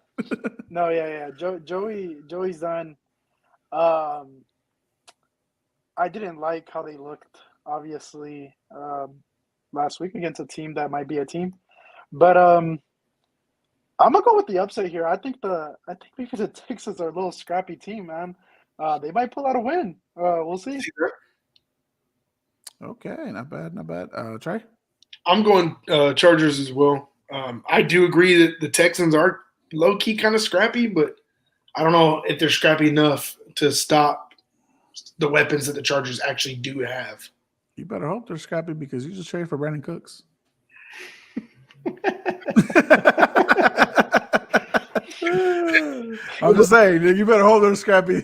No, yeah. Joey's done. I didn't like how they looked, obviously, last week against a team that might be a team. But I'm gonna go with the upset here. I think because the Texans are a little scrappy team, man. They might pull out a win. We'll see. Okay, not bad. Trey? I'm going Chargers as well. I do agree that the Texans are low-key kind of scrappy, but I don't know if they're scrappy enough to stop the weapons that the Chargers actually do have. You better hope they're scrappy because you just traded for Brandon Cooks. I'm just saying, you better hope they're scrappy.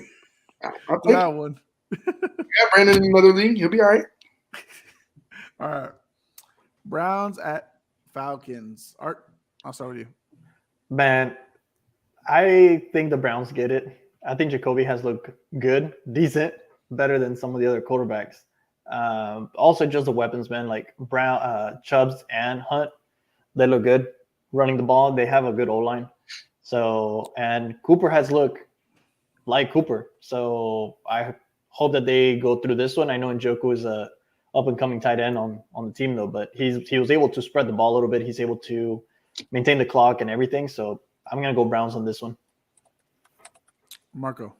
I'll take that one. Brandon in another league. He'll be all right. All right. Browns at Falcons. Art, I'll start with you. Man, I think the Browns get it. I think Jacoby has looked good, decent, better than some of the other quarterbacks. Also, just the weapons, man, like Chubbs and Hunt, they look good running the ball. They have a good O-line. So, and Cooper has looked like Cooper. So I hope that they go through this one. I know Njoku is a up-and-coming tight end on the team, though, but he was able to spread the ball a little bit. He's able to maintain the clock and everything. So I'm going to go Browns on this one. Marco.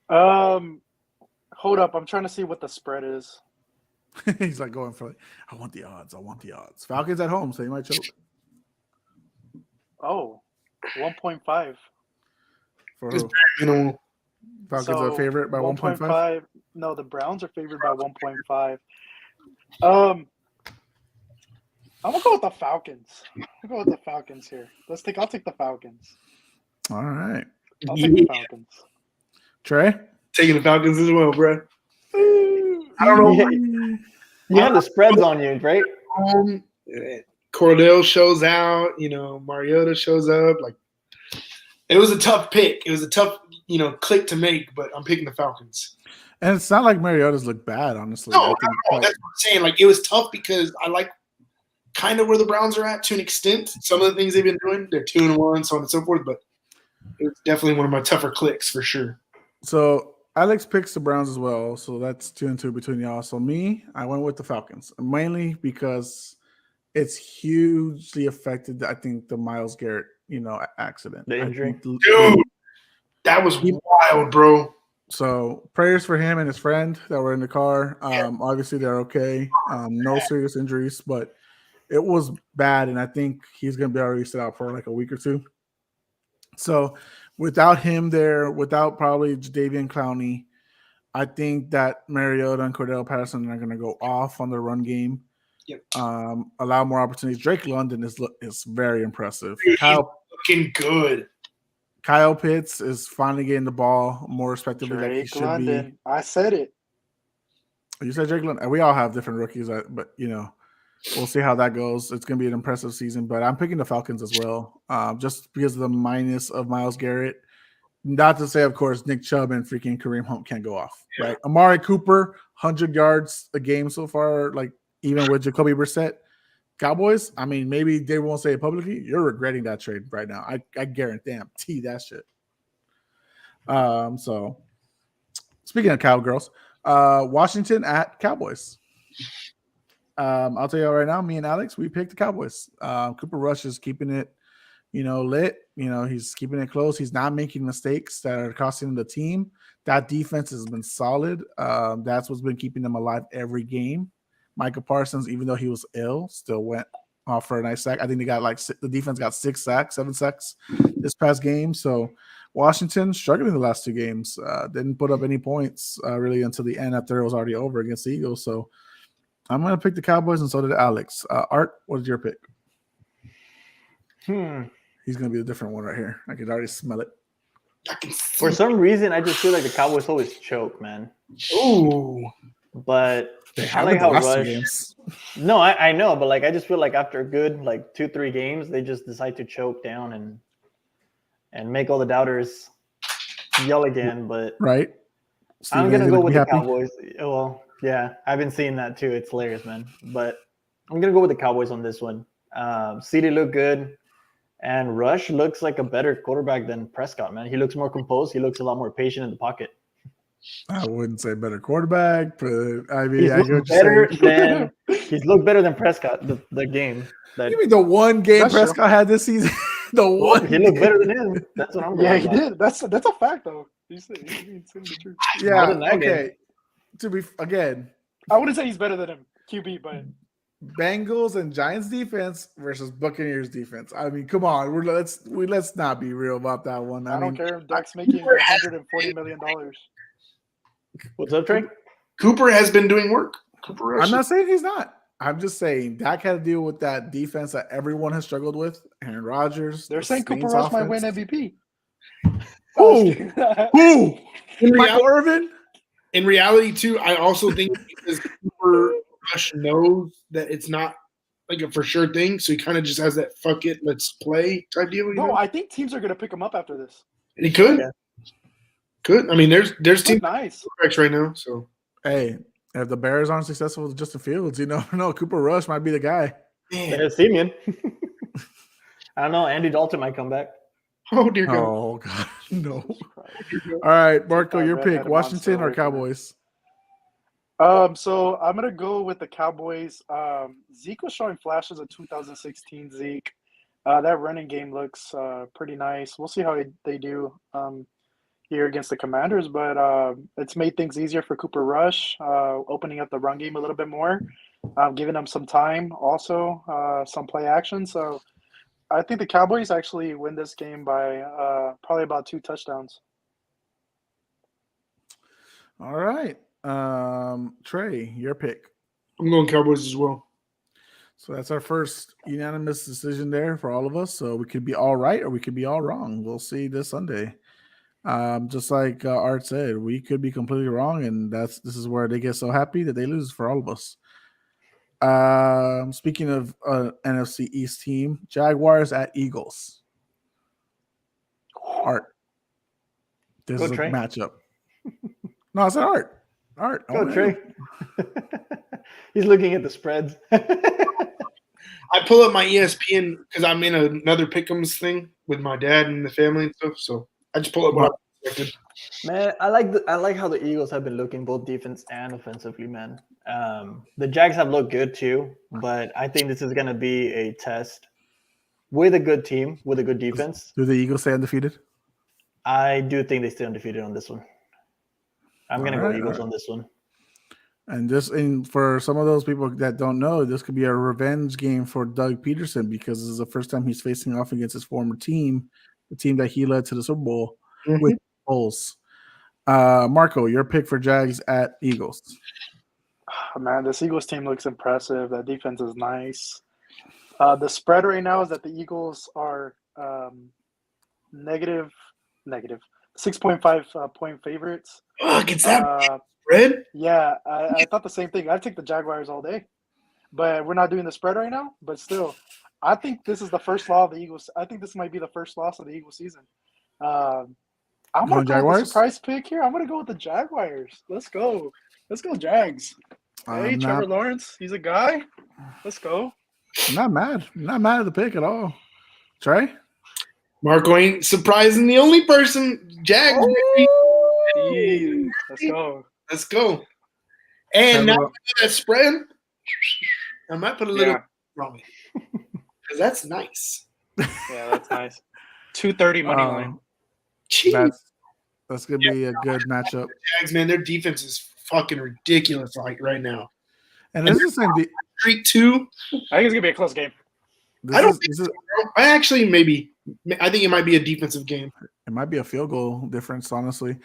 Hold up. I'm trying to see what the spread is. He's like going for I want the odds. Falcons at home, so you might choke. Oh, 1.5. For It's who? minimal. Falcons are favored by 1.5? No, the Browns are favored by 1.5. I'm gonna go with the Falcons. I'll go with the Falcons here. I'll take the Falcons. All right. I'll take the Falcons. Trey? Taking the Falcons as well, bro. I don't know. You have the spreads on you, right? Cordell shows out. Mariota shows up. Like, it was a tough pick. It was a tough, click to make. But I'm picking the Falcons. And it's not like Mariota's looked bad, honestly. No, that's what I'm saying. Like, it was tough because I like kind of where the Browns are at to an extent. Some of the things they've been doing, they're 2-1, so on and so forth. But it's definitely one of my tougher clicks for sure. So Alex picks the Browns as well, so that's 2-2 between y'all. So me, I went with the Falcons, mainly because it's hugely affected, I think, the Myles Garrett, accident. The injury? Dude, that was wild, bro. So prayers for him and his friend that were in the car. Obviously they're okay. No serious injuries, but it was bad, and I think he's going to be already sit out for like a week or two. So without him there, without probably Jadeveon Clowney, I think that Mariota and Cordell Patterson are going to go off on the run game. Yep. Allow more opportunities. Drake London is very impressive. Dude, he's looking good. Kyle Pitts is finally getting the ball more respectively like he Drake should London. be. I said it. You said Drake London. We all have different rookies, but we'll see how that goes. It's going to be an impressive season, but I'm picking the Falcons as well, just because of the minus of Myles Garrett. Not to say, of course, Nick Chubb and freaking Kareem Hunt can't go off, right? Amari Cooper, 100 yards a game so far, like even with Jacoby Brissett. Cowboys, I mean, maybe they won't say it publicly. You're regretting that trade right now. I guarantee that shit. So speaking of Cowgirls, Washington at Cowboys. I'll tell you right now, me and Alex, we picked the Cowboys. Cooper Rush is keeping it, lit. He's keeping it close. He's not making mistakes that are costing the team. That defense has been solid. That's what's been keeping them alive every game. Micah Parsons, even though he was ill, still went off for a nice sack. I think they got the defense got 7 sacks this past game. So Washington struggling the last 2 games. Didn't put up any points really until the end after it was already over against the Eagles. So I'm going to pick the Cowboys, and so did Alex. Art, what is your pick? He's going to be a different one right here. I could already smell it. For some reason, I just feel like the Cowboys always choke, man. Ooh. But I like how Rush. No, I know, but I just feel like after a good 2-3 games, they just decide to choke down and make all the doubters yell again. But right, I'm gonna go with the Cowboys. Well, yeah, I've been seeing that too. It's hilarious, man. But I'm gonna go with the Cowboys on this one. CD looked good, and Rush looks like a better quarterback than Prescott. Man, he looks more composed. He looks a lot more patient in the pocket. I wouldn't say better quarterback, but I mean, he's looked better than Prescott the game. You mean the one game Prescott had this season? He looked better than him. That's what I'm going he did. That's a fact, though. He's saying the truth. Yeah, okay. To be again, I wouldn't say he's better than him, QB, but Bengals and Giants defense versus Buccaneers defense. I mean, come on, let's not be real about that one. I don't care if Dak's making $140 million. What's up, Trey? Cooper has been doing work. I'm not saying he's not. I'm just saying Dak had to deal with that defense that everyone has struggled with. Aaron Rodgers. They're saying Cooper Rush might win MVP. Who? Michael Irvin? In reality, too, I also think because Cooper Rush knows that it's not like a for sure thing, so he kind of just has that "fuck it, let's play" type deal. No, I think teams are going to pick him up after this. And he could. Yeah. Could. I mean, there's teams nice right now. So hey, if the Bears aren't successful with Justin Fields, Cooper Rush might be the guy. Yeah, Simeon. I don't know. Andy Dalton might come back. Oh dear God. Oh God, no. All right, Marco, your pick: Washington or Cowboys? So I'm gonna go with the Cowboys. Zeke was showing flashes of 2016 Zeke. That running game looks pretty nice. We'll see how they do here against the Commanders, but it's made things easier for Cooper Rush, opening up the run game a little bit more, giving them some time, also some play action. So I think the Cowboys actually win this game by probably about 2 touchdowns. All right. Trey, your pick. I'm going Cowboys as well. So that's our first unanimous decision there for all of us. So we could be all right or we could be all wrong. We'll see this Sunday. Just like Art said, we could be completely wrong, and this is where they get so happy that they lose for all of us. Speaking of NFC East team, Jaguars at Eagles. Art. This is a matchup. No, I said Art. Art. Go, Trey. He's looking at the spreads. I pull up my ESPN because I'm in another Pick'ems thing with my dad and the family and stuff. So I just pull up what I expected. Man, I like how the Eagles have been looking both defense and offensively, man. The Jags have looked good too, but I think this is going to be a test with a good team, with a good defense. Do the Eagles stay undefeated? I do think they stay undefeated on this one. I'm going to go All right, Eagles all right. on this one. And for some of those people that don't know, this could be a revenge game for Doug Peterson because this is the first time he's facing off against his former team, the team that he led to the Super Bowl with Bulls. Marco, your pick for Jags at Eagles. Oh, man, this Eagles team looks impressive. That defense is nice. The spread right now is that the Eagles are negative 6.5 point favorites. Fuck, it's that spread? Yeah, I thought the same thing. I'd take the Jaguars all day. But we're not doing the spread right now. But still, I think this is the first loss of the Eagles. I think this might be the first loss of the Eagles season. I'm going to go with the surprise pick here. I'm going to go with the Jaguars. Let's go. Let's go, Jags. Hey, Trevor Lawrence. He's a guy. Let's go. I'm not mad. I'm not mad at the pick at all. Trey? Marco ain't surprising the only person. Jags. Jeez. Let's go. Let's go. And now that spread, I might put a little wrong because that's nice. Yeah, that's nice. 230 money line. That's gonna be a good matchup. Jags, man, their defense is fucking ridiculous right now. And this is the same. Streak 2. I think it's gonna be a close game. I don't think so, bro. I think it might be a defensive game. It might be a field goal difference, honestly.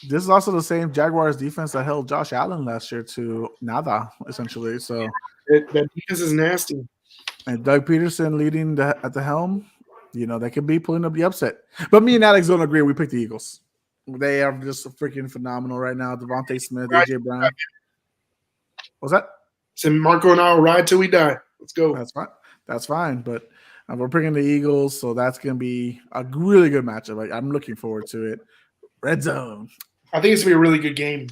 This is also the same Jaguars defense that held Josh Allen last year to nada, essentially. So that defense is nasty. And Doug Peterson leading at the helm, that could be pulling up the upset. But me and Alex don't agree. We picked the Eagles. They are just freaking phenomenal right now. Devontae Smith, AJ Brown. What's that? So Marco and I will ride till we die. Let's go. That's fine. That's fine. But we're picking the Eagles, so that's going to be a really good matchup. I'm looking forward to it. Red zone. I think it's going to be a really good game.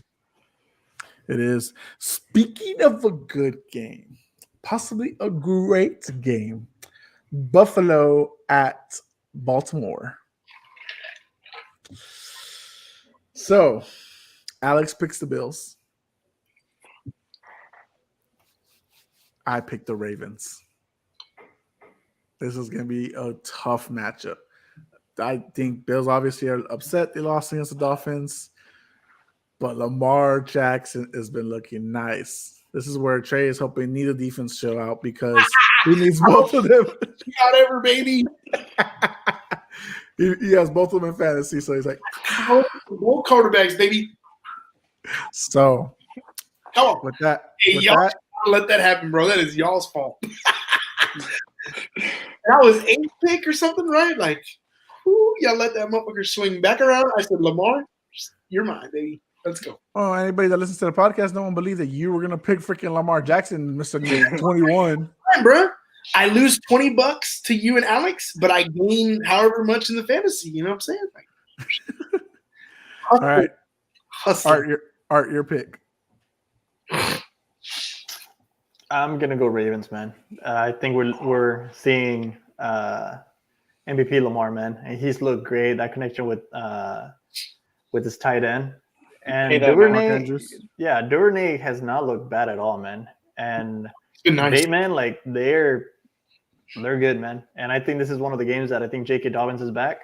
It is. Speaking of a good game, possibly a great game, Buffalo at Baltimore. So, Alex picks the Bills. I picked the Ravens. This is going to be a tough matchup. I think Bills obviously are upset they lost against the Dolphins, but Lamar Jackson has been looking nice. This is where Trey is hoping neither defense show out because he needs both of them. Whatever, baby. he has both of them in fantasy, so he's like, both quarterbacks, baby. So, with that, let that happen, bro. That is y'all's fault. That was 8th pick or something, right? Like, y'all let that motherfucker swing back around. I said, Lamar, you're mine, baby. Let's go. Oh, anybody that listens to the podcast, no one believed that you were gonna pick freaking Lamar Jackson, Mr. 21. Fine, bro. I lose $20 to you and Alex, but I gain however much in the fantasy. You know what I'm saying? Like, all right, Art, your pick. I'm gonna go Ravens, man. I think we're seeing MVP Lamar, man, and he's looked great. That connection with his tight end and Duvernay has not looked bad at all, man. And nice. They're good, man. And I think this is one of the games that I think J.K. Dobbins is back.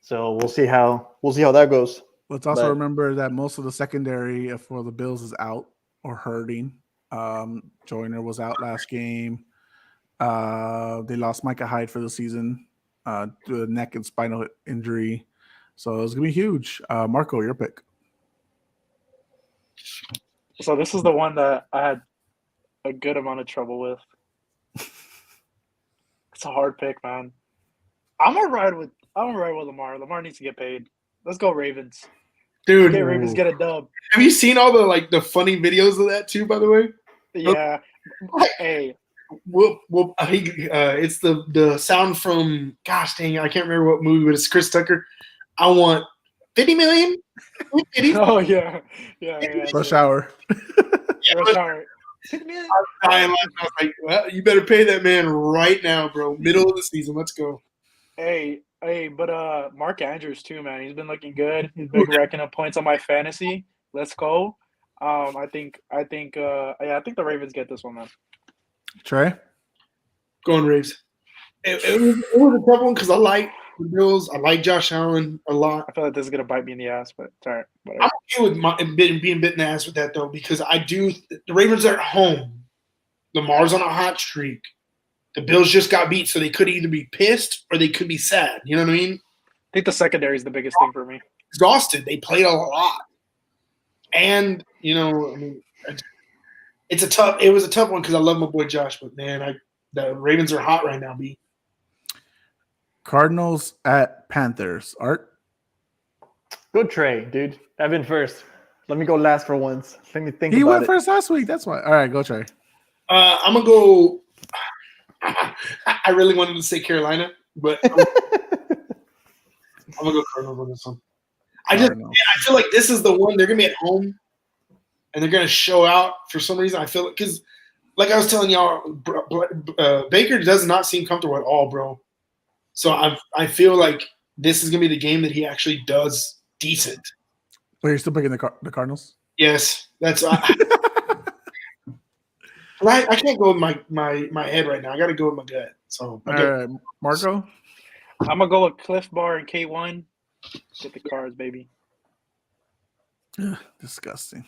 So we'll see how that goes. Let's also remember that most of the secondary for the Bills is out or hurting. Joyner was out last game. They lost Micah Hyde for the season to a neck and spinal injury. So it's going to be huge. Marco, your pick. So this is the one that I had a good amount of trouble with. It's a hard pick, man. I'm gonna ride with Lamar. Lamar needs to get paid. Let's go Ravens. Dude, Ravens get a dub. Have you seen all the funny videos of that too, by the way? Yeah. Hey. It's the sound from, gosh dang, I can't remember what movie, but it's Chris Tucker. I want 50 million. Oh yeah. Rush Hour. Rush Hour. I was like, well, you better pay that man right now, bro. Middle of the season. Let's go. Hey, but Mark Andrews too, man. He's been looking good. He's been racking up points on my fantasy. Let's go. I think the Ravens get this one, man. Trey? Going Raves. It was a tough one because I like the Bills. I like Josh Allen a lot. I feel like this is gonna bite me in the ass, but it's all right. Whatever. I'm okay with being bit in the ass with that though, because I do. The Ravens are at home. Lamar's on a hot streak. The Bills just got beat, so they could either be pissed or they could be sad. You know what I mean? I think the secondary is the biggest thing for me. Exhausted. They played a lot, and I mean, it was a tough one because I love my boy Josh, but man, the Ravens are hot right now. B. Cardinals at Panthers. Art? Go Trey, dude. I've been first. Let me go last for once. Let me think He about went it. first last week. That's why. All right, go Trey. I'm gonna go. I really wanted to say Carolina, but I'm gonna go Cardinals on this one. I feel like this is the one they're gonna be at home, and they're gonna show out for some reason. I feel it because, like I was telling y'all, Baker does not seem comfortable at all, bro. So I feel like this is gonna be the game that he actually does decent. But you're still picking the Cardinals? Yes, that's. I can't go with my head right now. I got to go with my gut. So all right, Marco. I'm gonna go with Cliff Bar and K1. Get the Cards, baby. Ugh, disgusting.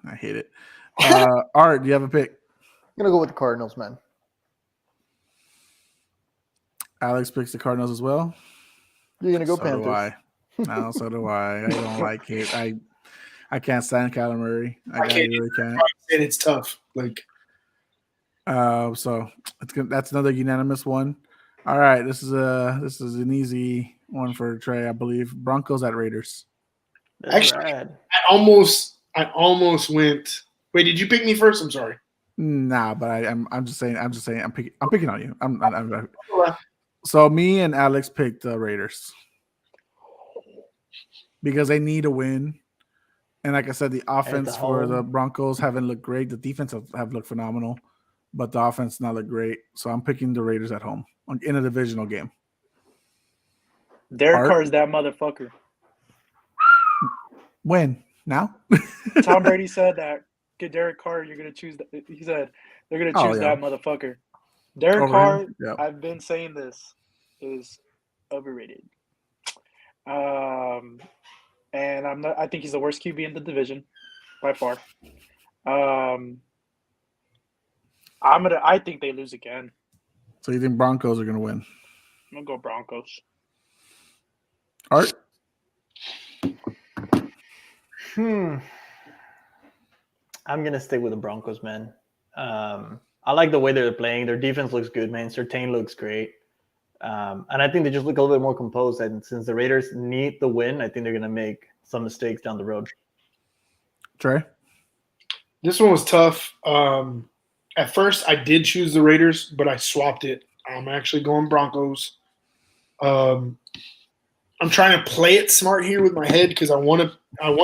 I hate it. Art, do you have a pick? I'm gonna go with the Cardinals, man. Alex picks the Cardinals as well. You're gonna go so Panthers. Do I. No, so do I. I don't like it. I can't stand Kyler Murray. I really can't. And it's tough. Like, so it's good. That's another unanimous one. All right, this is an easy one for Trey, I believe. Broncos at Raiders. Actually, rad. I almost went. Wait, did you pick me first? I'm sorry. Nah, but I'm just saying. I'm picking on you. I'm So me and Alex picked the Raiders because they need a win. And like I said, the offense for the Broncos haven't looked great. The defense have looked phenomenal, but the offense not look great. So I'm picking the Raiders at home in a divisional game. Derek Carr's that motherfucker. When? Now? Tom Brady said that. Get Derek Carr, you're going to choose – he said they're going to choose that motherfucker. Derek Carr, I've been saying this, is overrated. And I think he's the worst QB in the division by far. I think they lose again. So you think Broncos are going to win? I'm going to go Broncos. Art? I'm going to stick with the Broncos, man. I like the way they're playing. Their defense looks good, man. Surtain looks great. And I think they just look a little bit more composed. And since the Raiders need the win, I think they're going to make some mistakes down the road. Trey? This one was tough. At first, I did choose the Raiders, but I swapped it. I'm actually going Broncos. I'm trying to play it smart here with my head because I want to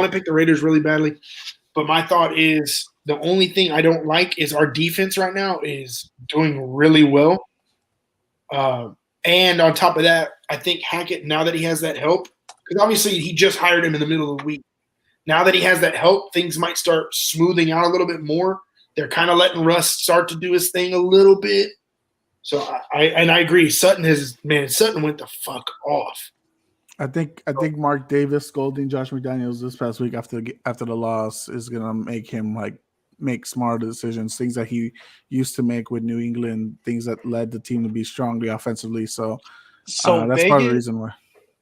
pick the Raiders really badly. But my thought is the only thing I don't like is our defense right now is doing really well. And on top of that, I think Hackett, now that he has that help, because obviously he just hired him in the middle of the week. Now that he has that help, things might start smoothing out a little bit more. They're kind of letting Russ start to do his thing a little bit. So I agree. Sutton went the fuck off. I think Mark Davis scolding Josh McDaniels this past week after the loss is gonna make him make smarter decisions, things that he used to make with New England, things that led the team to be strongly offensively. So that's part of the reason why.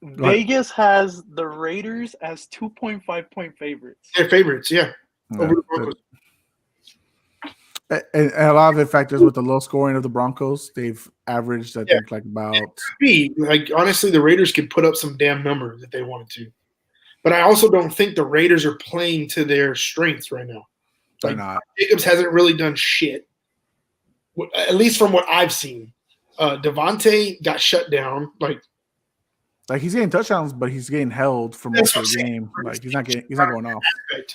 Vegas has the Raiders as 2.5 point favorites. They're favorites, yeah. Over the Broncos. And a lot of it factors with the low scoring of the Broncos. They've averaged, I think, honestly, the Raiders could put up some damn numbers if they wanted to. But I also don't think the Raiders are playing to their strengths right now. They're not. Jacobs hasn't really done shit, at least from what I've seen. Devontae got shut down. Like he's getting touchdowns, but he's getting held for most of the game. Like he's not going off.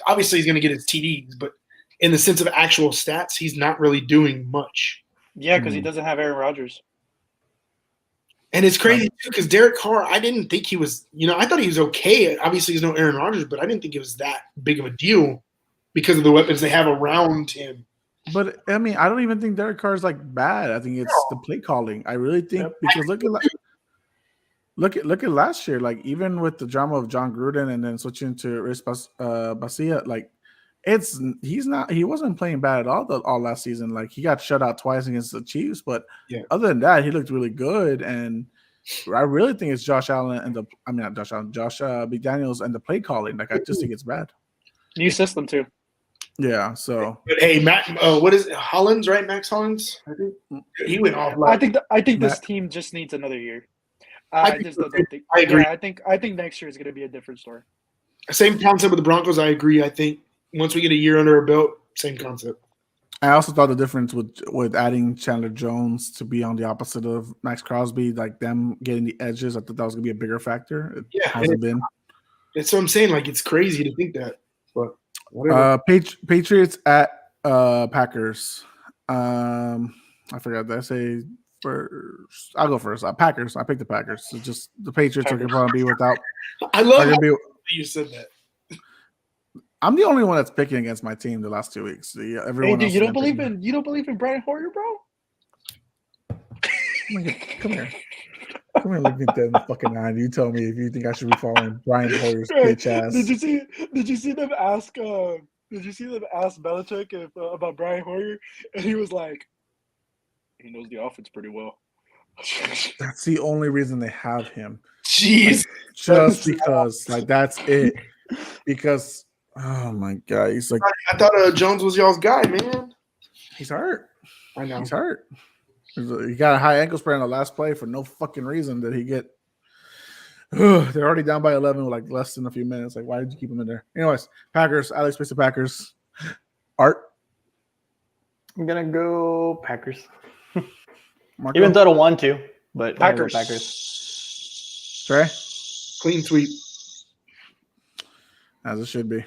Obviously, he's going to get his TDs, but in the sense of actual stats, he's not really doing much. Yeah, because he doesn't have Aaron Rodgers. And it's crazy, too, because Derek Carr, I didn't think he was – I thought he was okay. Obviously, he's no Aaron Rodgers, but I didn't think it was that big of a deal because of the weapons they have around him. But I mean, I don't even think Derek Carr is like bad. I think it's the play calling. I really think because look at last year. Like even with the drama of John Gruden and then switching to Rich Basia, like he wasn't playing bad at all last season. Like he got shut out twice against the Chiefs, but other than that, he looked really good. And I really think it's Josh Allen and Josh McDaniels and the play calling. Like I just think it's bad. New system too. Yeah. So, But hey, Matt, what is it? Hollins, right? Max Hollins. I think he went off. I think this team just needs another year. I just don't think. I agree. Yeah, I think next year is going to be a different story. Same concept with the Broncos. I agree. I think once we get a year under our belt, same concept. I also thought the difference with adding Chandler Jones to be on the opposite of Max Crosby, like them getting the edges, I thought that was going to be a bigger factor. It hasn't been. That's what I'm saying. Like it's crazy to think that, but whatever. Patriots at Packers. I forgot. Did I say first? I'll go first. Packers. I picked the Packers. So just the Patriots are going to be without. I love how you said that. I'm the only one that's picking against my team the last 2 weeks. Everyone else you don't believe in Brian Hoyer, bro? Come here. Come here, look me dead in the fucking eye. You tell me if you think I should be following Brian Hoyer's bitch ass. Did you see them ask? Did you see them ask Belichick about Brian Hoyer? And he was like, he knows the offense pretty well. That's the only reason they have him. Jeez, just because, like that's it. Because, oh my god, he's like. I thought Jones was y'all's guy, man. He's hurt. I know he's hurt. He got a high ankle sprain on the last play for no fucking reason. Did he get? They're already down by 11 with like less than a few minutes. Like, why did you keep him in there? Anyways, Packers. Alex picks the Packers. Art. I'm gonna go Packers. Marco? Even though I don't want to, but Packers. Trey. Clean sweep. As it should be.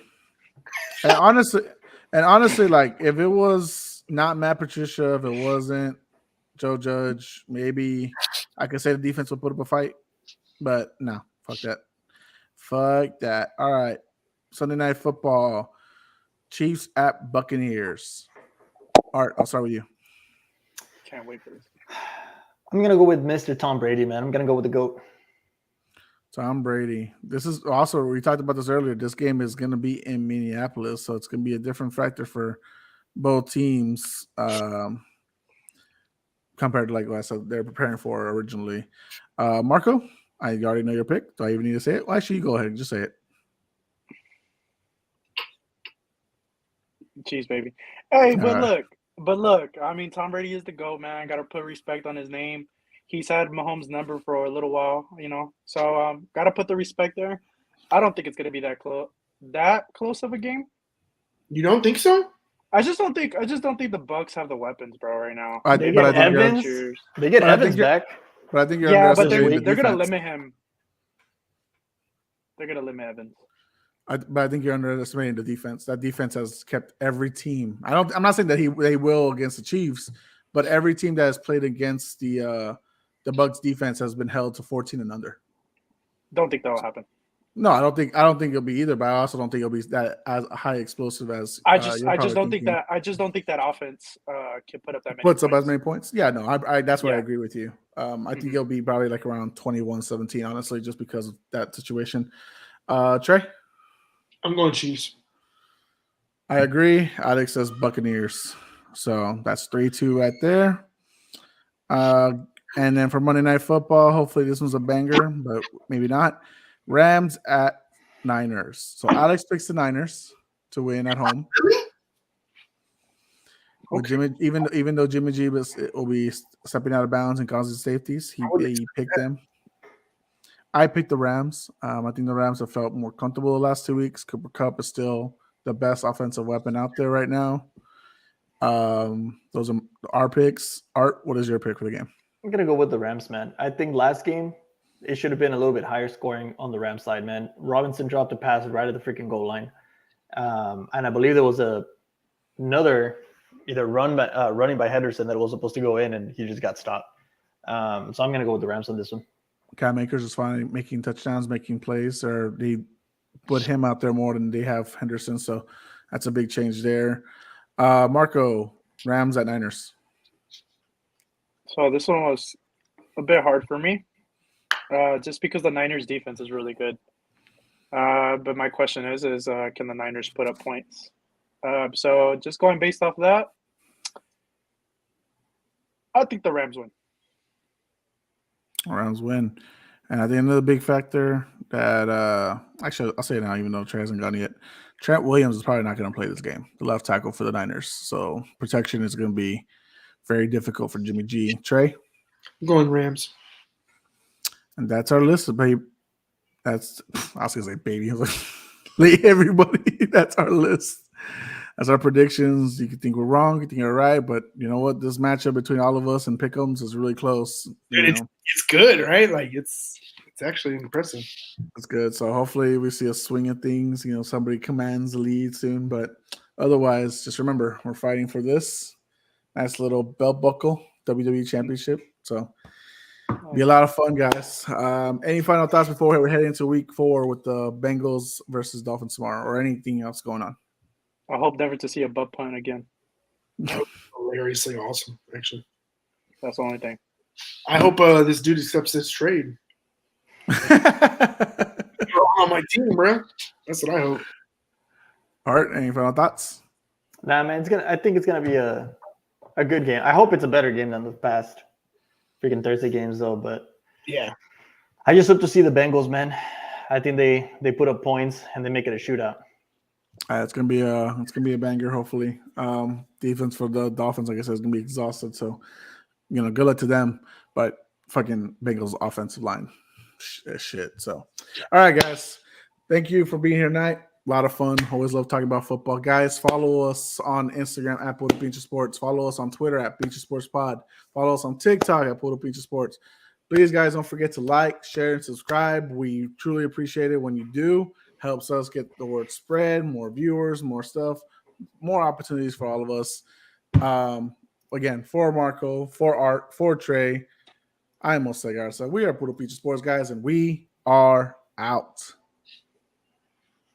And honestly, like if it was not Matt Patricia, if it wasn't Joe Judge, maybe I could say the defense would put up a fight. But no, fuck that. Fuck that. All right. Sunday Night Football. Chiefs at Buccaneers. Art, I'll start with you. Can't wait for this. I'm gonna go with Mr. Tom Brady, man. I'm gonna go with the GOAT. Tom Brady. This is also, we talked about this earlier. This game is going to be in Minneapolis, so it's going to be a different factor for both teams compared to like what I said they're preparing for originally. Marco, I already know your pick. Do I even need to say it? Well, actually, you go ahead and just say it. Cheese, baby. Hey, All right. look. I mean, Tom Brady is the GOAT, man. Got to put respect on his name. He's had Mahomes' number for a little while, so got to put the respect there. I don't think it's going to be that close of a game. You don't think so? I just don't think the Bucks have the weapons, bro, right now. They get Evans. They get Evans back. But I think you're but underestimating they're the going to defense. limit him. They're going to limit Evans. But I think you're underestimating the defense. That defense has kept every team. I'm not saying that they will against the Chiefs, but every team that has played against the Bucks defense has been held to 14 and under. Don't think that will happen. No, I don't think it'll be either, but I also don't think it'll be that as high explosive as I just don't think that offense can put up that many puts points. up as many points. Yeah, no, I that's why I Yeah. agree with you. I think it'll be probably like around 21-17, honestly, just because of that situation. Trey? I'm going Chiefs. I agree. Alex says Buccaneers. So that's 3-2 right there. And then for Monday Night Football, hopefully this one's a banger, but maybe not. Rams at Niners. So Alex picks the Niners to win at home. With Jimmy, even though Jimmy G will be stepping out of bounds and causing safeties, he picked them. I picked the Rams. I think the Rams have felt more comfortable the last 2 weeks. Cooper Kupp is still the best offensive weapon out there right now. Those are our picks. Art, what is your pick for the game? I'm gonna go with the Rams, man. I think last game it should have been a little bit higher scoring on the Rams side, man. Robinson dropped a pass right at the freaking goal line, and I believe there was another either running by Henderson that was supposed to go in, and he just got stopped. So I'm gonna go with the Rams on this one. Cam Akers is finally making touchdowns, making plays, or they put him out there more than they have Henderson, so that's a big change there. Marco, Rams at Niners. So this one was a bit hard for me, just because the Niners defense is really good. But my question is can the Niners put up points? So just going based off of that, I think the Rams win. Rams win. And I think another big factor that actually I'll say it now, even though Trey hasn't gone yet. Trent Williams is probably not going to play this game, the left tackle for the Niners. So protection is going to be very difficult for Jimmy G. Trey? I'm going Rams. And that's our list, babe. That's I was gonna say baby. I was like, everybody, that's our list. That's our predictions. You can think we're wrong, you can think we're right, but you know what? This matchup between all of us and Pick'ems is really close. Dude, it's good, right? Like it's actually impressive. It's good. So hopefully we see a swing of things. You know, somebody commands the lead soon. But otherwise, just remember we're fighting for this nice little belt buckle WWE Championship. So be a lot of fun, guys. Any final thoughts before we're heading into week 4 with the Bengals versus Dolphins tomorrow, or anything else going on? I hope never to see a butt punt again. Hilariously awesome, actually. That's the only thing. I hope this dude accepts this trade. You're on my team, bro. That's what I hope. Art, any final thoughts? Nah, man, I think it's gonna be a good game. I hope it's a better game than the past freaking Thursday games, though. But yeah, I just hope to see the Bengals, man. I think they put up points and they make it a shootout. It's gonna be a banger. Hopefully, defense for the Dolphins, like I said, is gonna be exhausted. So, good luck to them. But fucking Bengals offensive line, shit. So, all right, guys, thank you for being here tonight. A lot of fun. Always love talking about football, guys. Follow us on Instagram at Puro Pinche Sports. Follow us on Twitter at Pinche Sports Pod. Follow us on TikTok at Puro Pinche Sports. Please, guys, don't forget to like, share, and subscribe. We truly appreciate it when you do. Helps us get the word spread, more viewers, more stuff, more opportunities for all of us. Again, for Marco, for Art, for Trey, I'm Jose Garza. We are Puro Pinche Sports, guys, and we are out.